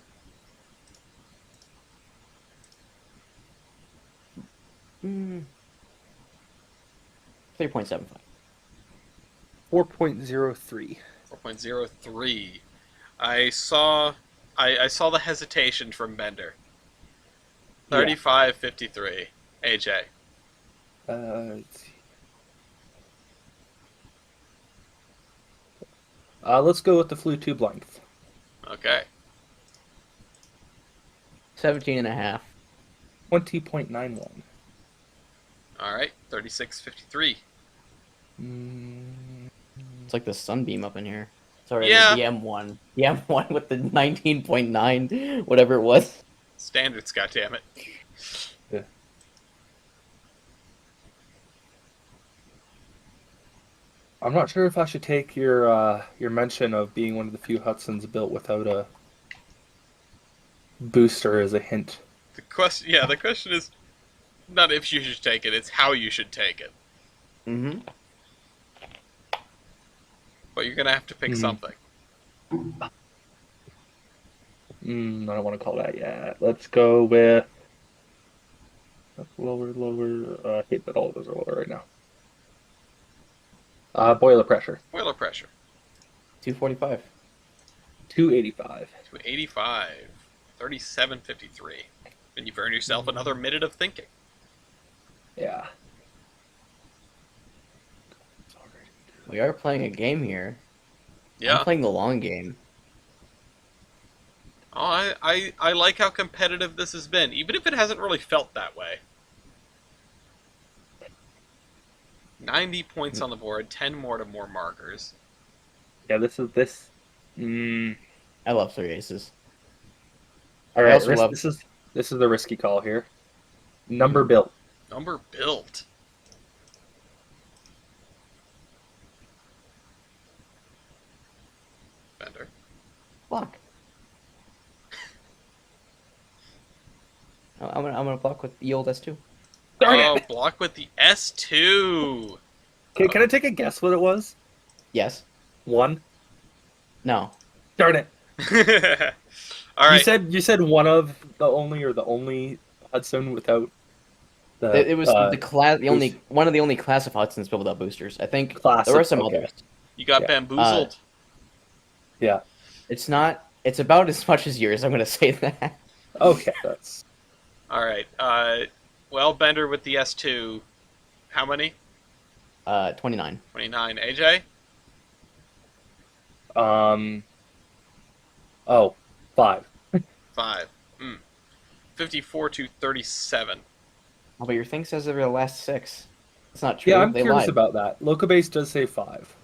Mm. 3.75. 4.03. 4.03. I saw the hesitation from Bender. 3553. AJ. Let's see. Let's go with the flue tube length. Okay. 17.5. 20.91. All right. 3653. It's like the sunbeam up in here. Sorry, Yeah. the M1. The M1 with the 19.9, whatever it was. Standards, goddammit. Yeah. I'm not sure if I should take your mention of being one of the few Hudsons built without a booster as a hint. The question is not if you should take it, it's how you should take it. Mm-hmm. But you're gonna have to pick something. I don't want to call that yet. Let's go with lower. I hate that all of those are lower right now. Boiler pressure. Boiler pressure. 245. 285. 285. 3753. And you've earned yourself another minute of thinking. Yeah. We are playing a game here. Yeah. I'm playing the long game. Oh, I like how competitive this has been, even if it hasn't really felt that way. 90 points on the board, 10 more to more markers. Yeah, this. I love 3 aces. All I right, also love- this is the risky call here. Number built. Number built. Bender. Block. I'm gonna block with the old S2. Darn Oh, it! block with the S2. Can I take a guess what it was? Yes. 1. No. Darn it! All right. You said one of the only or the only Hudson without the It was the class, boost one of the only class of Hudsons built without boosters. I think class. there were some Okay. others. You got Yeah. bamboozled. Yeah. It's not. It's about as much as yours. I'm gonna say that. Okay. That's All right. Well, Bender with the S2. How many? 29. 29. AJ? Oh, 5. 5. 54 to 37. Oh, but your thing says over the last 6. It's not true. Yeah, I'm They curious lied. about that. Locobase does say 5.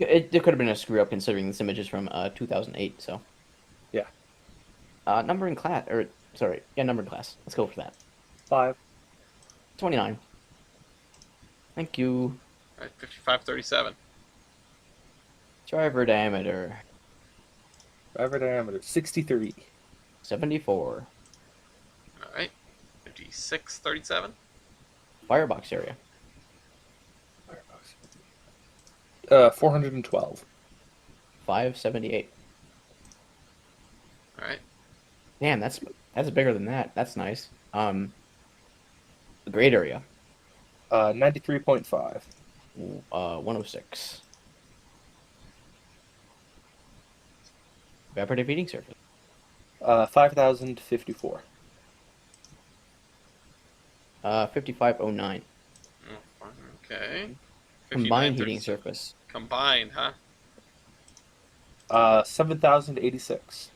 It could have been a screw up considering this image is from 2008. So. Yeah. Number in class, or sorry, yeah, number in class. Let's go for that. 5. 29. Thank you. All right. 55 37. Driver diameter Driver diameter 63. 74. All right. 56 37. Firebox area 412. 578. All right. Damn, that's bigger than that. That's nice. The grade area 93.5. 106. Evaporative heating surface 5,054. 5509. Oh, okay. Combined 59, heating 37. surface Combined, huh? 7,086.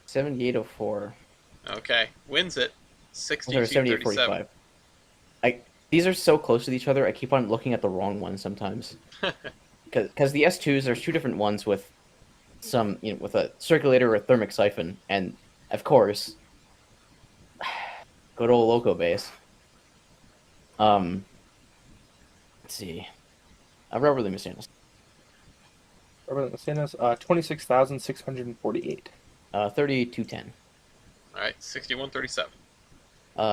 7804. Okay. Wins it. Oh, 62 sorry, 37. 7845. These are so close to each other. I keep on looking at the wrong one sometimes. Because the S2s, there's two different ones with some, with a circulator or a thermic siphon, and of course, good old Loco base. Let's see, rubber Lumisanas, Urban Lucinas, 26,648. 3210. All right. 61 37.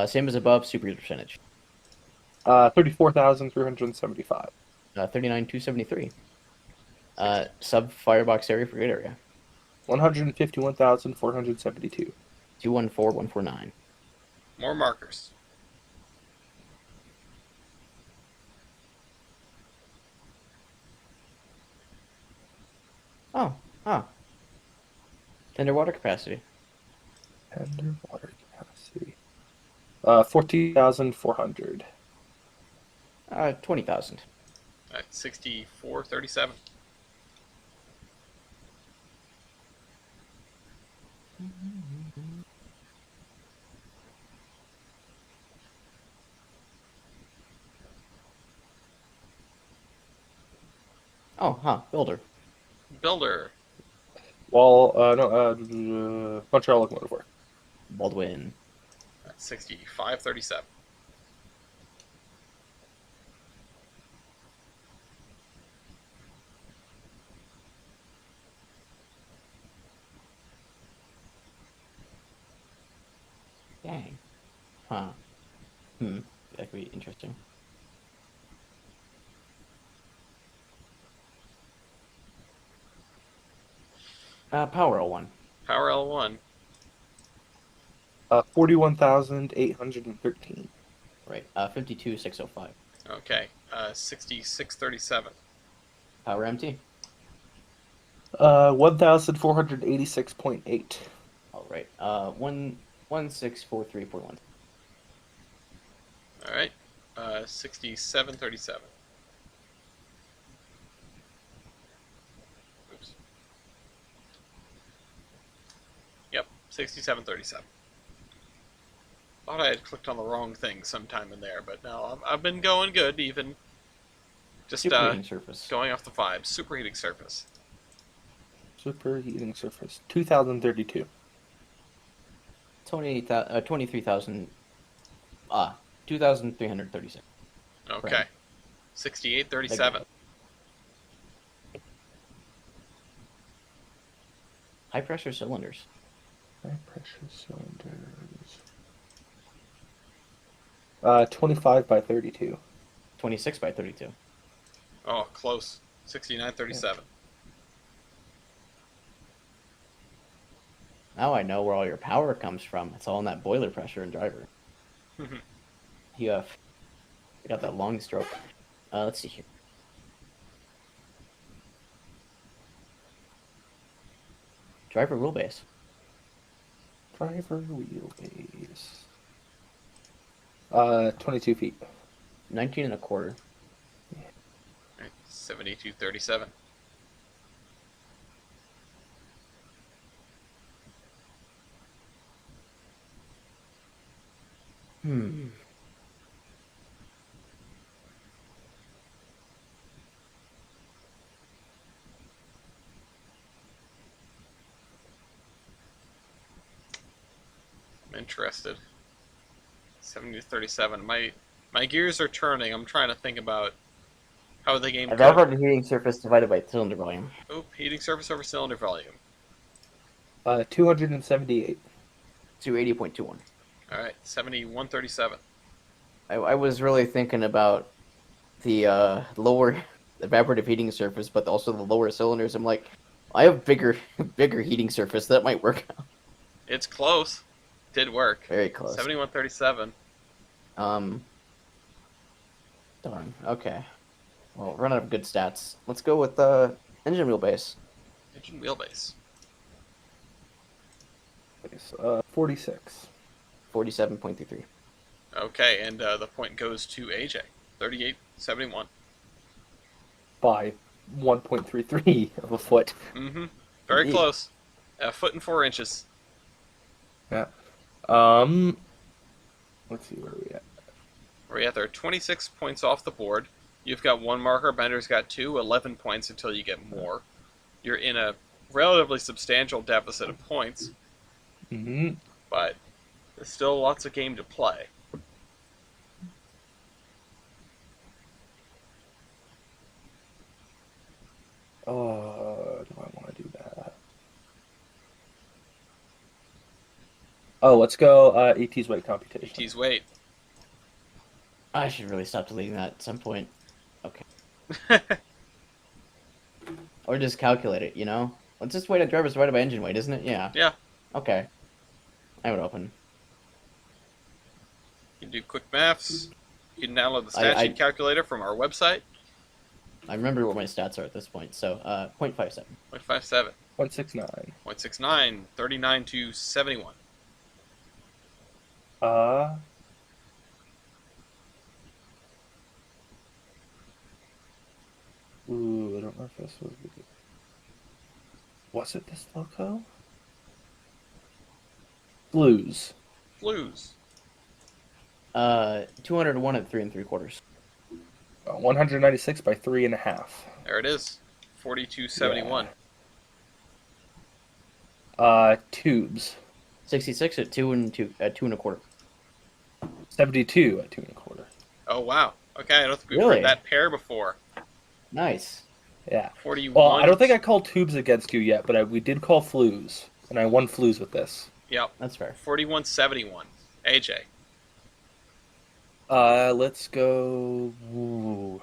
Same as above, super user percentage. 34,375. 39273. Sub firebox area for grid area. 151,472. 214149. More markers. Oh. Tender water capacity. Tender water capacity. 14,400. 20,000. All right. 64 37. Builder. Builder. Montreal Locomotive Work. Baldwin. That's 65 37. Dang. That could be interesting. Power L1. Power L1. 41,813. Right. 52605. Okay. 66 37. Power MT. 1,486.8. All right. 164341. All right. 67 37. Oops. Yep. 67 37. Thought I had clicked on the wrong thing sometime in there, but no, I've been going good, even just Superheating surface. going off the vibes. Superheating surface. Superheating surface. 2,032. 23,000. 2,336. Okay. Right. 6837. High pressure cylinders. High pressure cylinders. 25 by 32. 26 by 32. Oh, close. 6937. Now I know where all your power comes from. It's all in that boiler pressure and driver. You got that long stroke. Let's see here. Driver wheelbase. Driver wheelbase. 22 feet. 19 and a quarter. 7237. Hmm. I'm interested. 70 to 37. My gears are turning. I'm trying to think about how the game A could. valve heating surface divided by cylinder volume. Oh, heating surface over cylinder volume. 278. 280.21. All right, 7137. I was really thinking about the lower evaporative heating surface, but also the lower cylinders. I'm like, I have bigger heating surface. That might work out. It's close. Did work. Very close. 7137. Darn. Okay. Well, run out of good stats. Let's go with engine wheelbase. Engine wheelbase. 46. 47.33. Okay, and the point goes to AJ. 3871. By 1.33 of a foot. Mm-hmm. Very Yeah. close. A foot and 4 inches. Yeah. Let's see, where are we at? Where you at there? 26 points off the board. You've got one marker. Bender's got 2. 11 points until you get more. You're in a relatively substantial deficit of points, Mm-hmm. but there's still lots of game to play. Do I want to do that? Oh, let's go AT's weight computation. AT's weight. I should really stop deleting that at some point. Okay. Or just calculate it, you know? Let's just weight on drivers divided by engine weight, isn't it? Yeah. Yeah. Okay. I would open. You can do quick maths. You can download the stat sheet calculator from our website. I remember what my stats are at this point, so 0.57. 0.57. 0.69. 0.69. 39 to 71. Ooh, I don't know if this was good. Was it this loco? Blues. Flues. 201 at 3 3/4. 196 by 3.5. There it is. 4271. Tubes. 66 at 2 1/4. 72 at 2.25. Oh, wow. Okay, I don't think we've Really? heard that pair before. Nice. Yeah. 41. Well, I don't think I called tubes against you yet, but we did call flues, and I won flues with this. Yep. That's fair. 4171. AJ. Let's go. Ooh.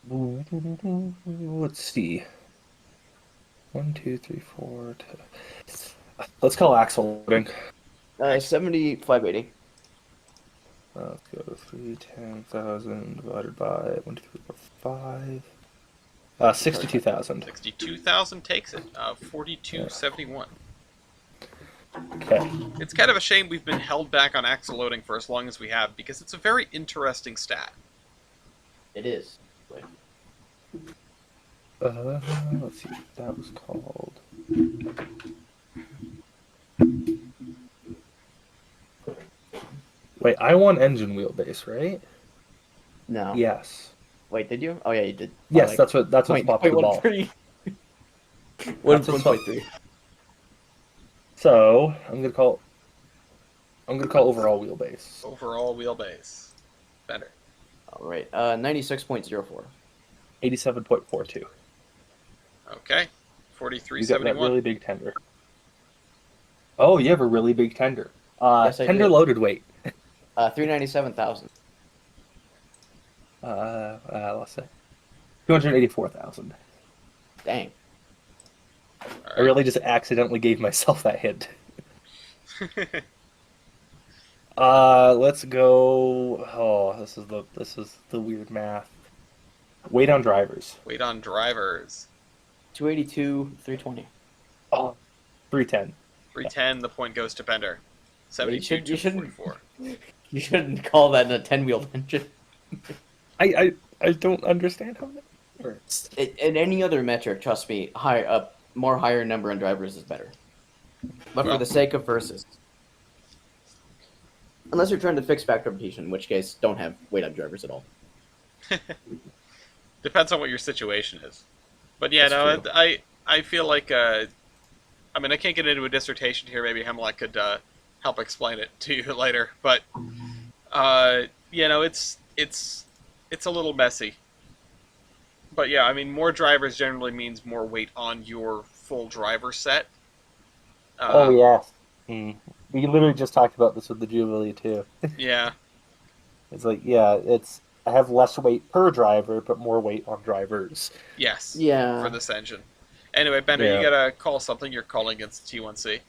Let's see. 1, 2, 3, 4. Let's call axle loading. 7580. Let's go 310,000 divided by 1, 2, 3, 4, 5. 62,000. 62,000 takes it. 4271. Okay. It's kind of a shame we've been held back on axle loading for as long as we have, because it's a very interesting stat. It is. Let's see. That was called. Wait, I won engine wheelbase, right? No. Yes. Wait, did you? Oh yeah, you did. Yes, that's what popped the ball. 1.3. So I'm gonna call. I'm gonna call overall wheelbase. Overall wheelbase. Better. All right. 96.04. 87.42. Okay. You got that 4371. really big tender. Oh, you have a really big tender. Yes, I Tender do. loaded weight. 397,000. Let's say 284,000. Dang. I really just accidentally gave myself that hint. Let's go. Oh, this is the weird math. Weight on drivers. Weight on drivers. 282, 320. Oh, 310. 310, the point goes to Bender. Yeah, you 72 should- you shouldn't- 244. You shouldn't call that a 10-wheeled engine. I don't understand how that works. In any other metric, trust me, higher number on drivers is better. But for Well. the sake of versus, unless you're trying to fix factor repetition, in which case, don't have weight on drivers at all. Depends on what your situation is. But yeah, That's true. I feel like, I mean, I can't get into a dissertation here. Maybe Hemlock could help explain it to you later. But, it's a little messy. But yeah, I mean, more drivers generally means more weight on your full driver set. Oh yeah. We literally just talked about this with the Jubilee too. Yeah. It's like, yeah, I have less weight per driver, but more weight on drivers. Yes. Yeah. For this engine. Anyway, Bender, Yeah. you gotta call something. You're calling against T1C.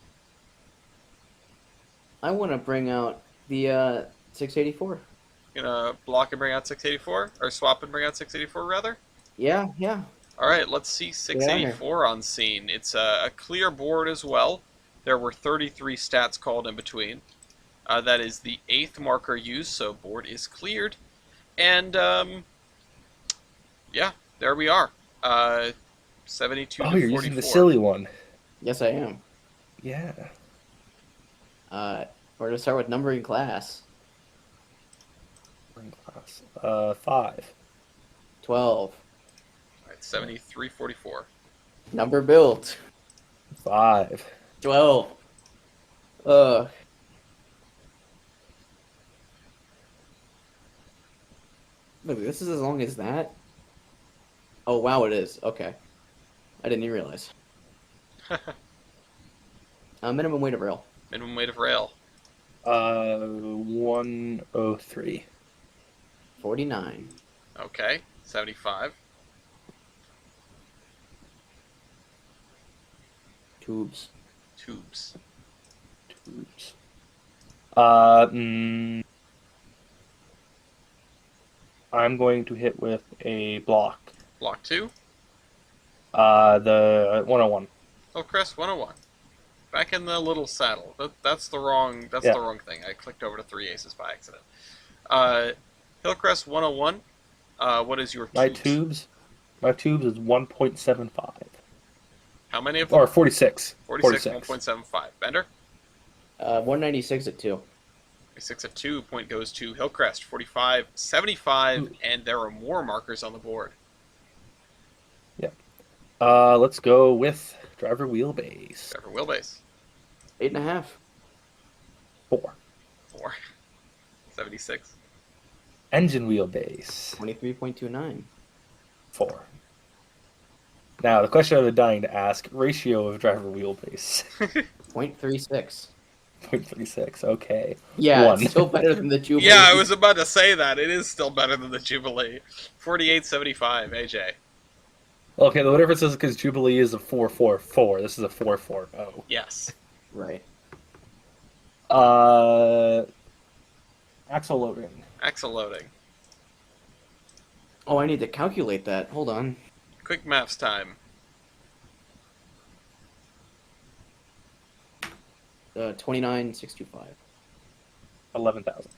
I want to bring out the 684. You gonna block and bring out 684? Or swap and bring out 684, rather? Yeah. Alright, let's see 684 on scene. It's a clear board as well. There were 33 stats called in between. That is the 8th marker used, so board is cleared. And, yeah, there we are. 72 Oh, to you're 44. using the silly one. Yes, I am. Yeah. We're going to start with numbering class. Class. 5. 12. Alright, 7344. Number built. 5. 12. Look, this is as long as that? Oh, wow, it is. Okay. I didn't even realize. Minimum weight of rail. Minimum weight of rail. 103. 49. Okay, 75. Tubes. Tubes. Tubes. I'm going to hit with a block. Block 2. The 101. Oh, Chris, 101. Back in the little saddle. That's the wrong thing. I clicked over to 3 aces by accident. Hillcrest 101. What is your tubes? My tubes is 1.75. How many of them? Or 46. 46, 1.75. Bender? 196 at 2. 46 at 2. Point goes to Hillcrest. 45, 75, and there are more markers on the board. Yeah. Let's go with driver wheelbase. Driver wheelbase. 8.5. 4. 4. 76. Engine wheelbase. 23.29. 4. Now, the question I've been dying to ask, ratio of driver wheelbase. 0.36. 0.36, okay. Yeah, 1. it's still better than the Jubilee. Yeah, I was about to say that. It is still better than the Jubilee. 48.75, AJ. Okay, the difference is because Jubilee is a 4.44. This is a 4.40. Yes. Right. Axle loading. Axle loading. Oh, I need to calculate that. Hold on. Quick maths time. 29,625. 11,000.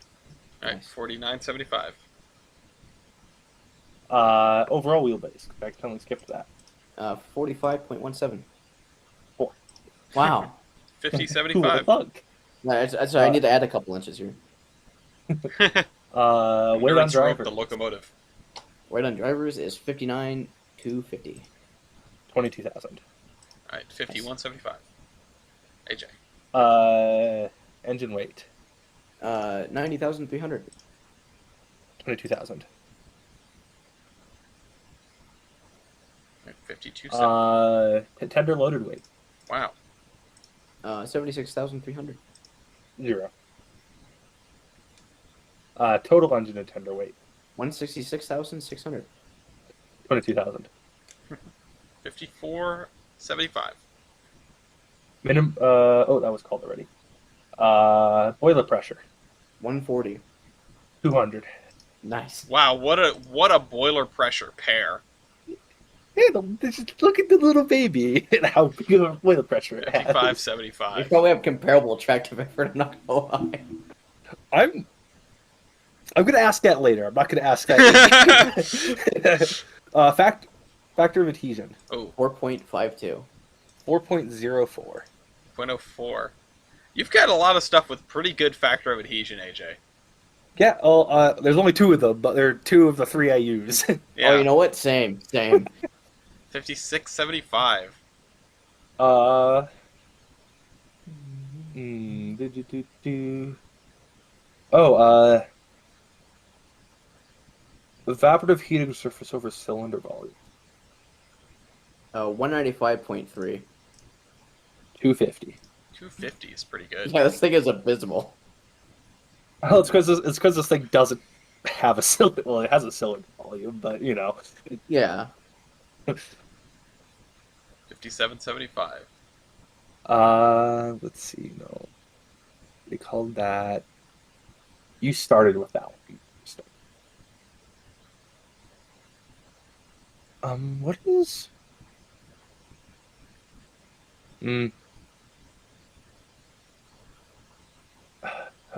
Alright, Nice. 49.75. Overall wheelbase. I accidentally skipped that. 45.17. 4. Wow. Who would 50.75. have thunk? That's I need to add a couple inches here. Weight on Endurance rope, driver. the locomotive. Weight on drivers is 59,250. 22,000. Alright, 51.75. AJ. Engine weight. 90,300. 22,000. 52. Tender loaded weight. Wow. 76,300. 0. Total engine and tender weight. 166,600. 22,000. 54.75. Minimum. Oh, that was called already. Boiler pressure. 140. 200. Nice. Wow, what a boiler pressure pair. Yeah, just look at the little baby and how big of a boiler pressure it has. 55.75. We probably have comparable tractive effort. I'm not gonna lie. I'm gonna ask that later. I'm not gonna ask that. Factor of adhesion. Oh, 4.52. 4.04. 0.04. You've got a lot of stuff with pretty good factor of adhesion, AJ. Yeah. Well, there's only 2 of them, but there are 2 of the 3 I use. Yeah. Oh, you know what? Same. 56.75. Oh, evaporative heating surface over cylinder volume. 195.3. 250. 250 is pretty good. Yeah, this thing is abysmal. Well, it's because this thing doesn't have a cylinder. Well, it has a cylinder volume, but you know. Yeah. 57.75. Let's see. No, they called that. You started with that one. What is?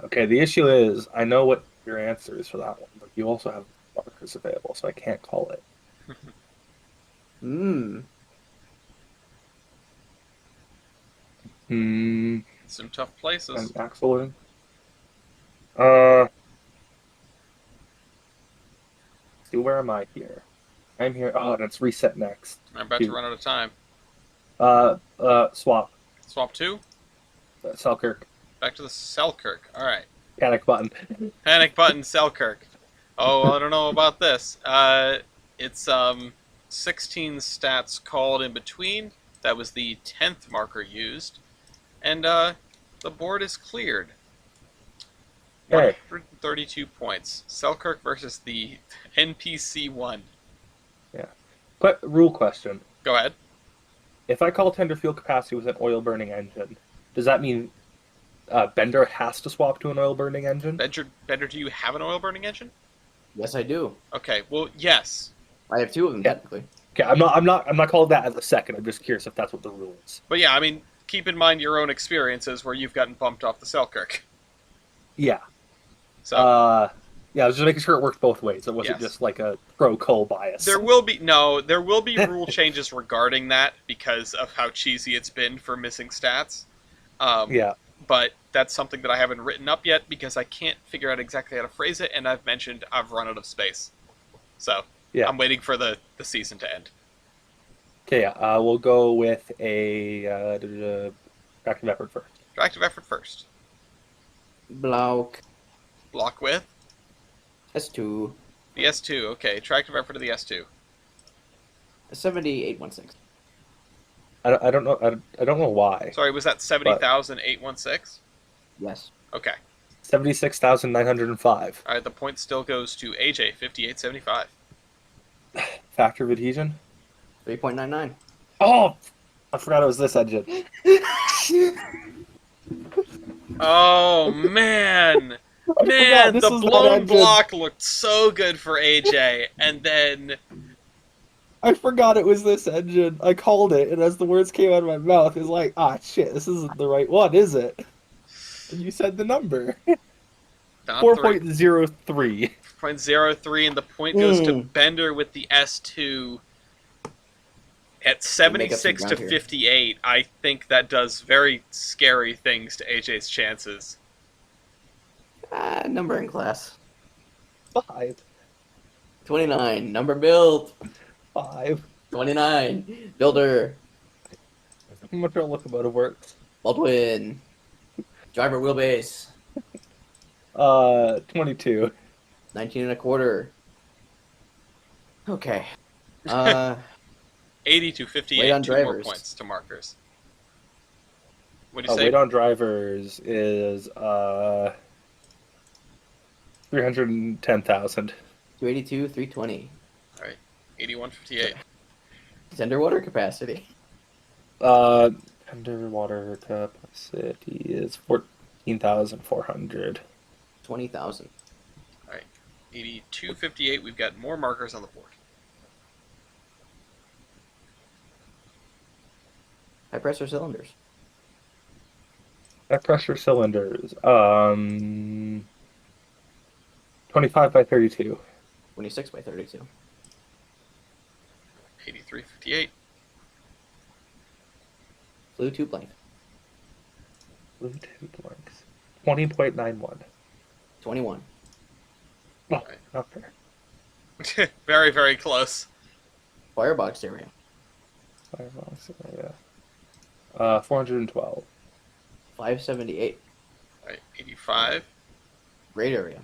Okay, the issue is I know what your answer is for that one, but you also have markers available, so I can't call it. Hmm. Some tough places. And axle in. See, where am I here? I'm here. Oh, and it's reset next. I'm about to run out of time. Swap. Swap 2. Selkirk. Back to the Selkirk. All right. Panic button. Panic button Selkirk. Oh, I don't know about this. It's 16 stats called in between. That was the 10th marker used. And the board is cleared. Hey. 132 points. Selkirk versus the NPC 1. Yeah. Rule question. Go ahead. If I call tender fuel capacity with an oil-burning engine, does that mean Bender has to swap to an oil-burning engine? Bender, do you have an oil-burning engine? Yes, I do. Okay, well, yes. I have 2 of them, technically. Okay, I'm not calling that as a second. I'm just curious if that's what the rule is. But yeah, I mean, keep in mind your own experiences where you've gotten bumped off the Selkirk. Yeah. So yeah, I was just making sure it worked both ways. It wasn't just like a pro-coal bias. there will be rule changes regarding that because of how cheesy it's been for missing stats. Yeah. But that's something that I haven't written up yet because I can't figure out exactly how to phrase it, and I've mentioned I've run out of space. So yeah. I'm waiting for the season to end. Okay, yeah, we'll go with a active effort first. Active effort first. Block. Block with? S2. The S2, okay. Tractive effort of the S2. 7816. I don't know. I don't know why. Sorry, was that 70,816? Yes. Okay. 76,905. All right, the point still goes to AJ, 5875. Factor of adhesion. 3.99. Oh, I forgot it was this engine. Oh man, man, the blown block looked so good for AJ, and then I forgot it was this engine. I called it, and as the words came out of my mouth, it was like, ah, shit, this isn't the right one, is it? And you said the number. 4.03. 4.03, and the point goes to Bender with the S2 at 76 to 58. I think that does very scary things to AJ's chances. Number in class. 5. 29. Number built. 5. 29. Builder. How much our locomotive works? Baldwin. Driver wheelbase. 22. 19 and a quarter. Okay. 80 to Weight 58. on 2 more drivers. points to markers. What do you say? Weight on drivers is 310,000. 282, 320. All right. 8158. Tender water capacity. Underwater capacity is 14,400. 20,000. All right. 8258. We've got more markers on the board. High pressure cylinders. High pressure cylinders. 25 by 32. 26 by 32. 8358. Flue tube length. Blue tube length. 20.91. 21. Oh, Right. not fair. Very, very close. Firebox area. Firebox area. 412. 578. All right. 85. Grade area.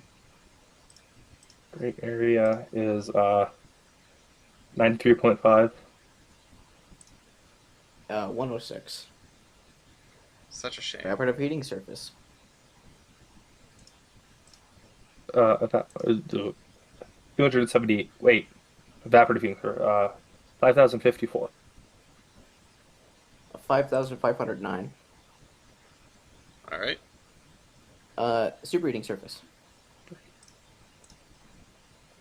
Great area is 93.5. 106. Such a shame. Evaporative heating surface. 278. Wait. Evaporative heating for 5,054. 5,509. All right. Superheating surface.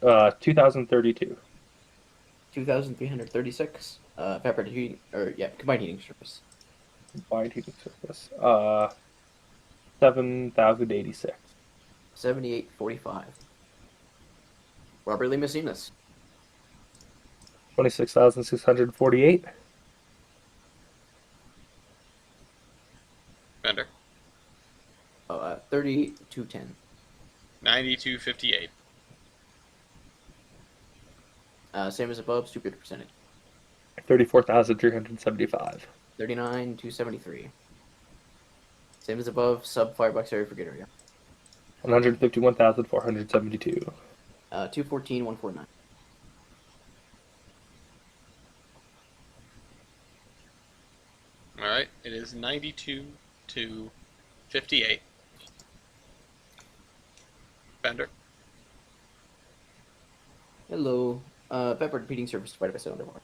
2,032. 2,336. Evaporative heating, combined heating surface. Combined heating surface. 7,086. 7845. Robert Lee Messinas. 26,648. Bender. 3210. 9258. Same as above, stupid percentage. 34,375. 39,273. Same as above, sub firebox area for good area. 151,472. 214,149. All right. It is 92 to 58. Bender. Hello. Evaporative heating surface divided by cylinder water.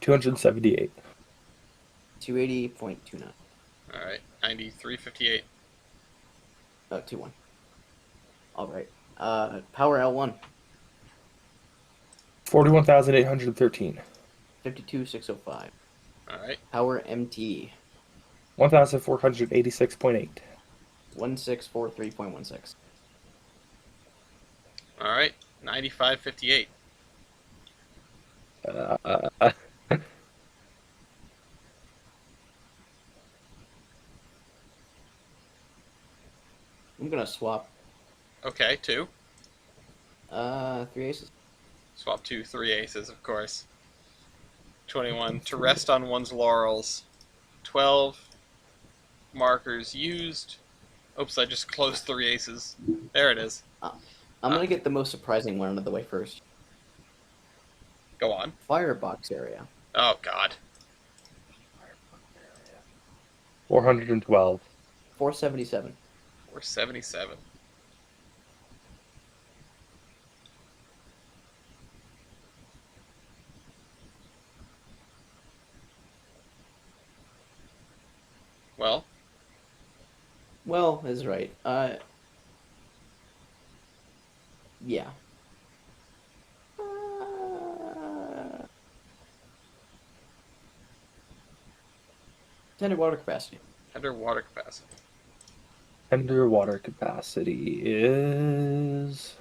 278. 280.29. All right. 9358. 21. All right. Power L1. 41,813. 52,605. All right. Power MT. 1,486.8. 1643.16. All right. 9558. I'm gonna swap Okay. 2. 3 aces. Swap 2, 3 aces, of course. 21. To rest on one's laurels. 12. Markers used. Oops, I just closed 3 aces. There it is. I'm gonna get the most surprising one out of the way first. Go on. Firebox area. Oh, God. 412. 477. We're 77. Well, Well, is right. Yeah. Tender water capacity. underwater capacity. Underwater capacity is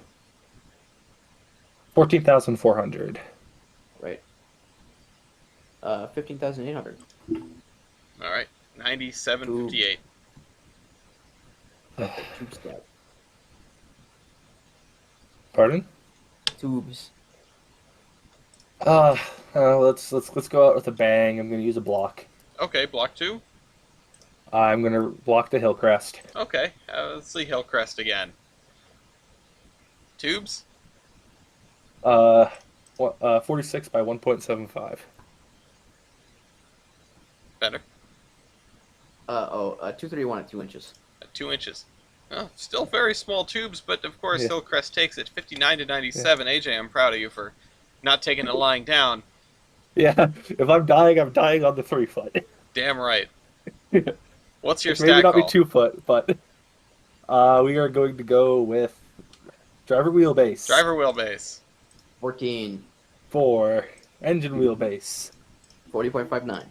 14,400. Right. 15,800. All right. 9758. Tube stat. Pardon? Tubes. Let's go out with a bang. I'm gonna use a block. Okay, block 2. I'm going to block the Hillcrest. Okay, let's see Hillcrest again. Tubes? 46 by 1.75. Better. 231 at 2 inches. At 2 inches. Oh, still very small tubes, but of course Yeah. Hillcrest takes it. 59 to 97. Yeah. AJ, I'm proud of you for not taking it lying down. Yeah, if I'm dying on the 3 foot. Damn right. What's your Maybe stack not be call? 2 foot, but we are going to go with driver wheelbase. Driver wheelbase. 14. 4. Engine wheelbase. 40.59.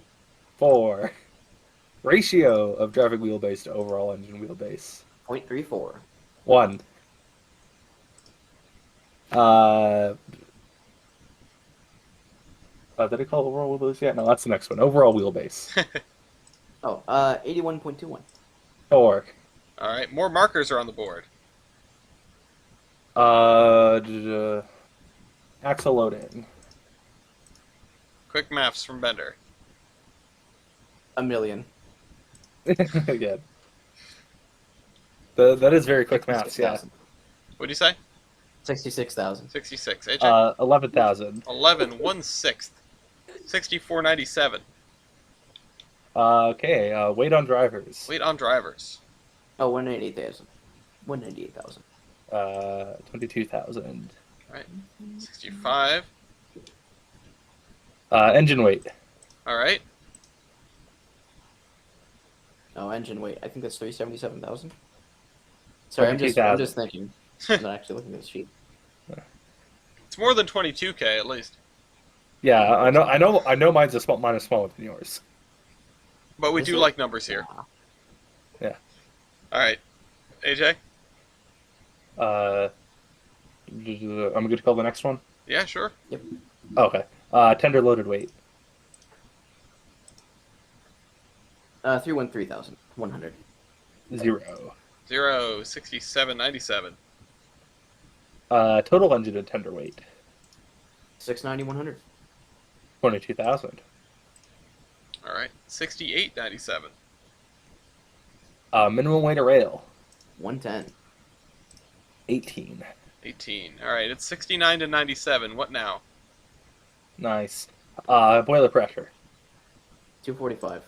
4. Ratio of driver wheelbase to overall engine wheelbase. 0.34. 1. Did I call overall wheelbase yet? No, that's the next one. Overall wheelbase. 81.21. 4. Alright, more markers are on the board. Axle loading. Quick maths from Bender. A million. Again. That is very quick maths, yeah. 66,000. What'd you say? 66,000. 66. AJ? 11,000. 11, 1/6. 64.97. Okay, weight on drivers. Weight on drivers. 188,000. 198,000. 22,000. Alright. 65. Engine weight. Alright. Oh, engine weight. I think that's 377,000. Sorry, I'm 22,000. just thinking. I'm not actually looking at the sheet. It's more than 22k at least. Yeah, I know mine's mine is smaller than yours. But we Is do it? like numbers here. Yeah. Alright. AJ? I'm good to call the next one? Yeah, sure. Okay. Tender loaded weight. 313,000. 100. 0. 0, 67.97. Total engine and tender weight. 690, 100. 22,000. Alright. 68.97. Minimum weight of rail. 110. 18. 18. Alright, it's 69 to 97. What now? Nice. Boiler pressure. 245.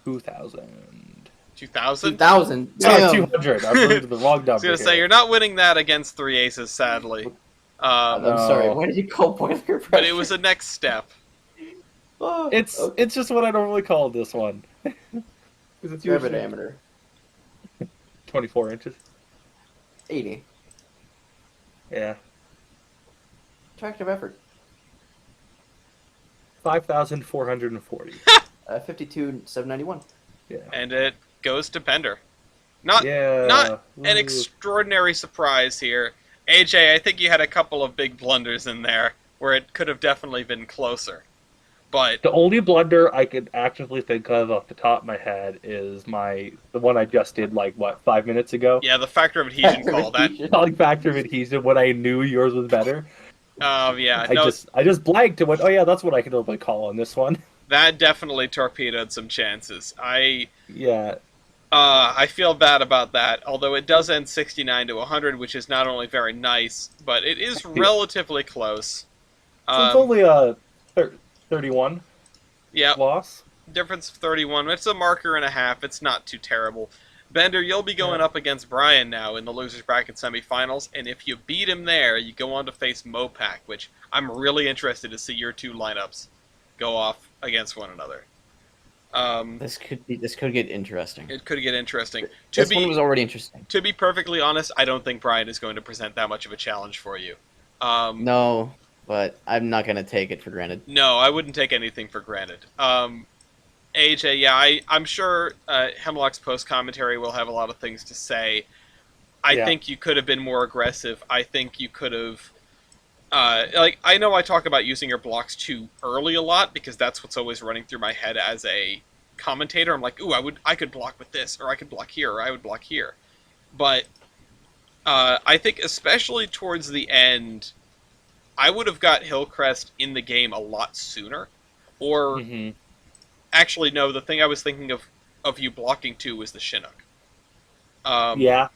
2,000. 2,000? 2,000. No, Damn. 200. I moved to the wrong number. I was going to say, here. you're not winning that against 3 aces, sadly. I'm No. sorry. Why did you call boiler pressure? But it was a next step. Oh, It's okay. it's just what I normally call this one. 'Cause it's Driver usually diameter. 24 inches. 80. Yeah. Tractive effort. 5,440. 52,791. Yeah. And it goes to Bender. Not Yeah. not an Ooh. extraordinary surprise here. AJ, I think you had a couple of big blunders in there where it could have definitely been closer. But The only blunder I could actively think of off the top of my head is the one I just did 5 minutes ago. yeah, the factor of adhesion call that. Calling factor of adhesion when I knew yours was better. Yeah, I just blanked and went, oh yeah, that's what I can normally call on this one. that definitely torpedoed some chances. Yeah. I feel bad about that. Although it does end 69 to 100, which is not only very nice, but it is relatively close. So it's only a 31 Yeah, loss. difference of 31. It's a marker and a half. It's not too terrible. Bender, you'll be going up against Brian now in the losers bracket semifinals, and if you beat him there, you go on to face Mopac, which I'm really interested to see your two lineups go off against one another. This could get interesting. It could get interesting. This one was already interesting. To be perfectly honest, I don't think Brian is going to present that much of a challenge for you. No, but I'm not gonna take it for granted. No, I wouldn't take anything for granted. AJ, yeah, I'm sure Hemlock's post-commentary will have a lot of things to say. I think you could have been more aggressive. I think you could have... I know I talk about using your blocks too early a lot, because that's what's always running through my head as a commentator. I'm like, ooh, I could block with this, or I could block here, or I would block here. But I think especially towards the end, I would have got Hillcrest in the game a lot sooner. Or... Actually, no, the thing I was thinking of of you blocking 2 was the Chinook. Um, Yeah.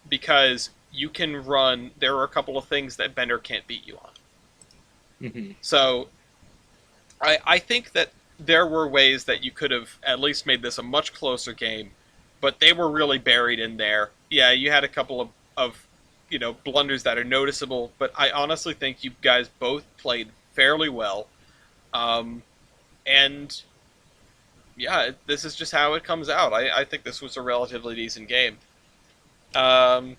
because you can run. There are a couple of things that Bender can't beat you on. Hmm. So I think that there were ways that you could have at least made this a much closer game, but they were really buried in there. Yeah, you had a couple of blunders that are noticeable, but I honestly think you guys both played fairly well. Um, and yeah, this is just how it comes out. I think this was a relatively decent game. Um,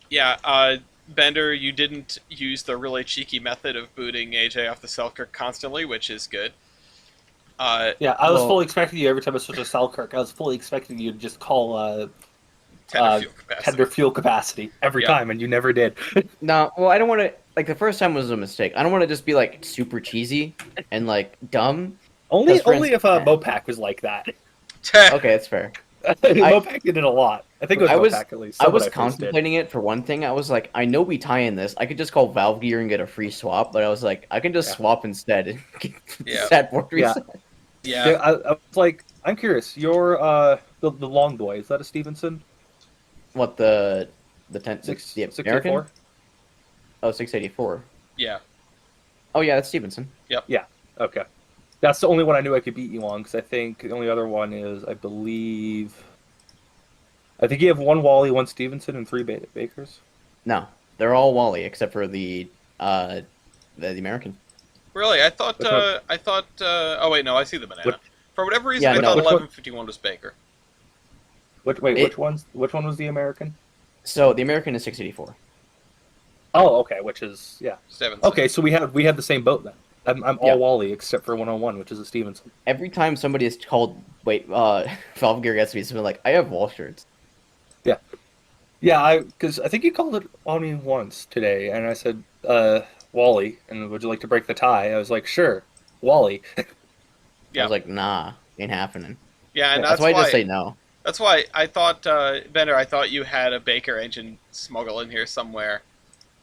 yeah, Bender, you didn't use the really cheeky method of booting AJ off the Selkirk constantly, which is good. Uh, Yeah, I was Well, fully expecting you every time I switched to Selkirk. I was fully expecting you to just call tender fuel capacity. tender fuel capacity every Yep. time, and you never did. no, well, I don't want to. Like the first time was a mistake. I don't want to just be like super cheesy and like dumb. only Because for only if instance, Mopac was like that. okay, that's fair. Mopac did it a lot. I think it was I was Mopac at least. I Someone was I posted. contemplating it for one thing. I was like, I know we tie in this. I could just call Valve Gear and get a free swap, but I was like, I can just Yeah. swap instead and get Yeah. sad board Yeah. reset. Yeah. Yeah, I was like, I'm curious. Your the long boy, is that a Stevenson? What the 10 Six the 64? American? Oh, 684. Yeah. Oh yeah, that's Stevenson. Yeah. Okay. That's the only one I knew I could beat you on, because I think the only other one is, I think you have one Wally, one Stevenson, and three Bakers. No, they're all Wally except for the American. Really, I thought. Which one? I thought. Oh wait, no, I see the banana. Which- For whatever reason, Yeah, I no. thought Which one? 1151 was Baker. Which one was the American? So the American is 684. Oh, okay, which is, yeah. Stevenson. Okay, so we had the same boat then. I'm all Yeah. Wally except for 101, which is a Stevenson. Every time somebody is called Valve Gear gets me something like I have wall shirts. Yeah, because I think you called it on me once today, and I said, Wally, and would you like to break the tie? I was like, sure, Wally. I Yeah. was like, nah, ain't happening. Yeah, and That's why I just say no. That's why I thought, Bender. I thought you had a Baker engine smuggle in here somewhere.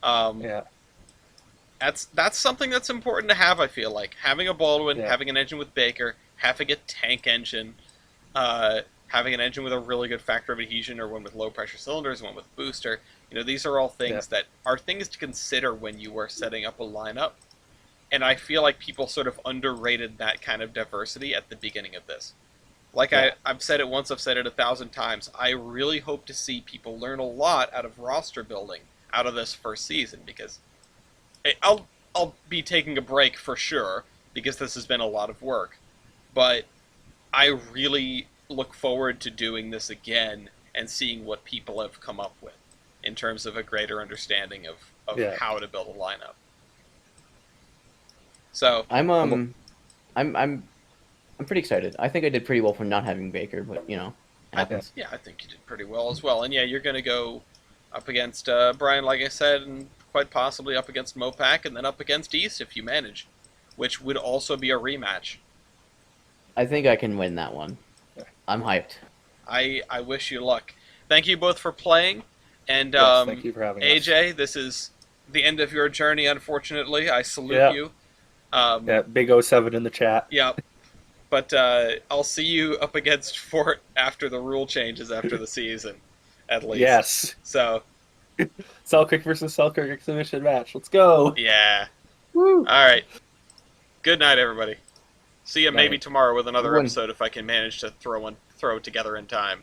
Yeah, That's something that's important to have. I feel like having a Baldwin, Yeah. having an engine with Baker, having a tank engine, having an engine with a really good factor of adhesion, or one with low pressure cylinders, one with booster. These are all things that are things to consider when you are setting up a lineup. And I feel like people sort of underrated that kind of diversity at the beginning of this. Like Yeah. I've said it once, I've said it 1,000 times. I really hope to see people learn a lot out of roster building out of this first season, because I'll be taking a break for sure, because this has been a lot of work. But I really look forward to doing this again and seeing what people have come up with in terms of a greater understanding of Yeah. how to build a lineup. So I'm pretty excited. I think I did pretty well for not having Baker, but it happens. yeah, I think you did pretty well as well. And yeah, you're going to go up against Brian, like I said, and quite possibly up against Mopac, and then up against East if you manage, which would also be a rematch. I think I can win that one. Yeah. I'm hyped. I wish you luck. Thank you both for playing, and Yes, thank you for having us. AJ, this is the end of your journey, unfortunately. I salute Yeah. you. Yeah, Big 07 in the chat. Yeah. But I'll see you up against Fort after the rule changes after the season, at least. Yes. So, Selkirk versus Selkirk exhibition match. Let's go. yeah. Woo. All right. Good night, everybody. See you Night. maybe tomorrow with another Good one. episode if I can manage to throw it together in time.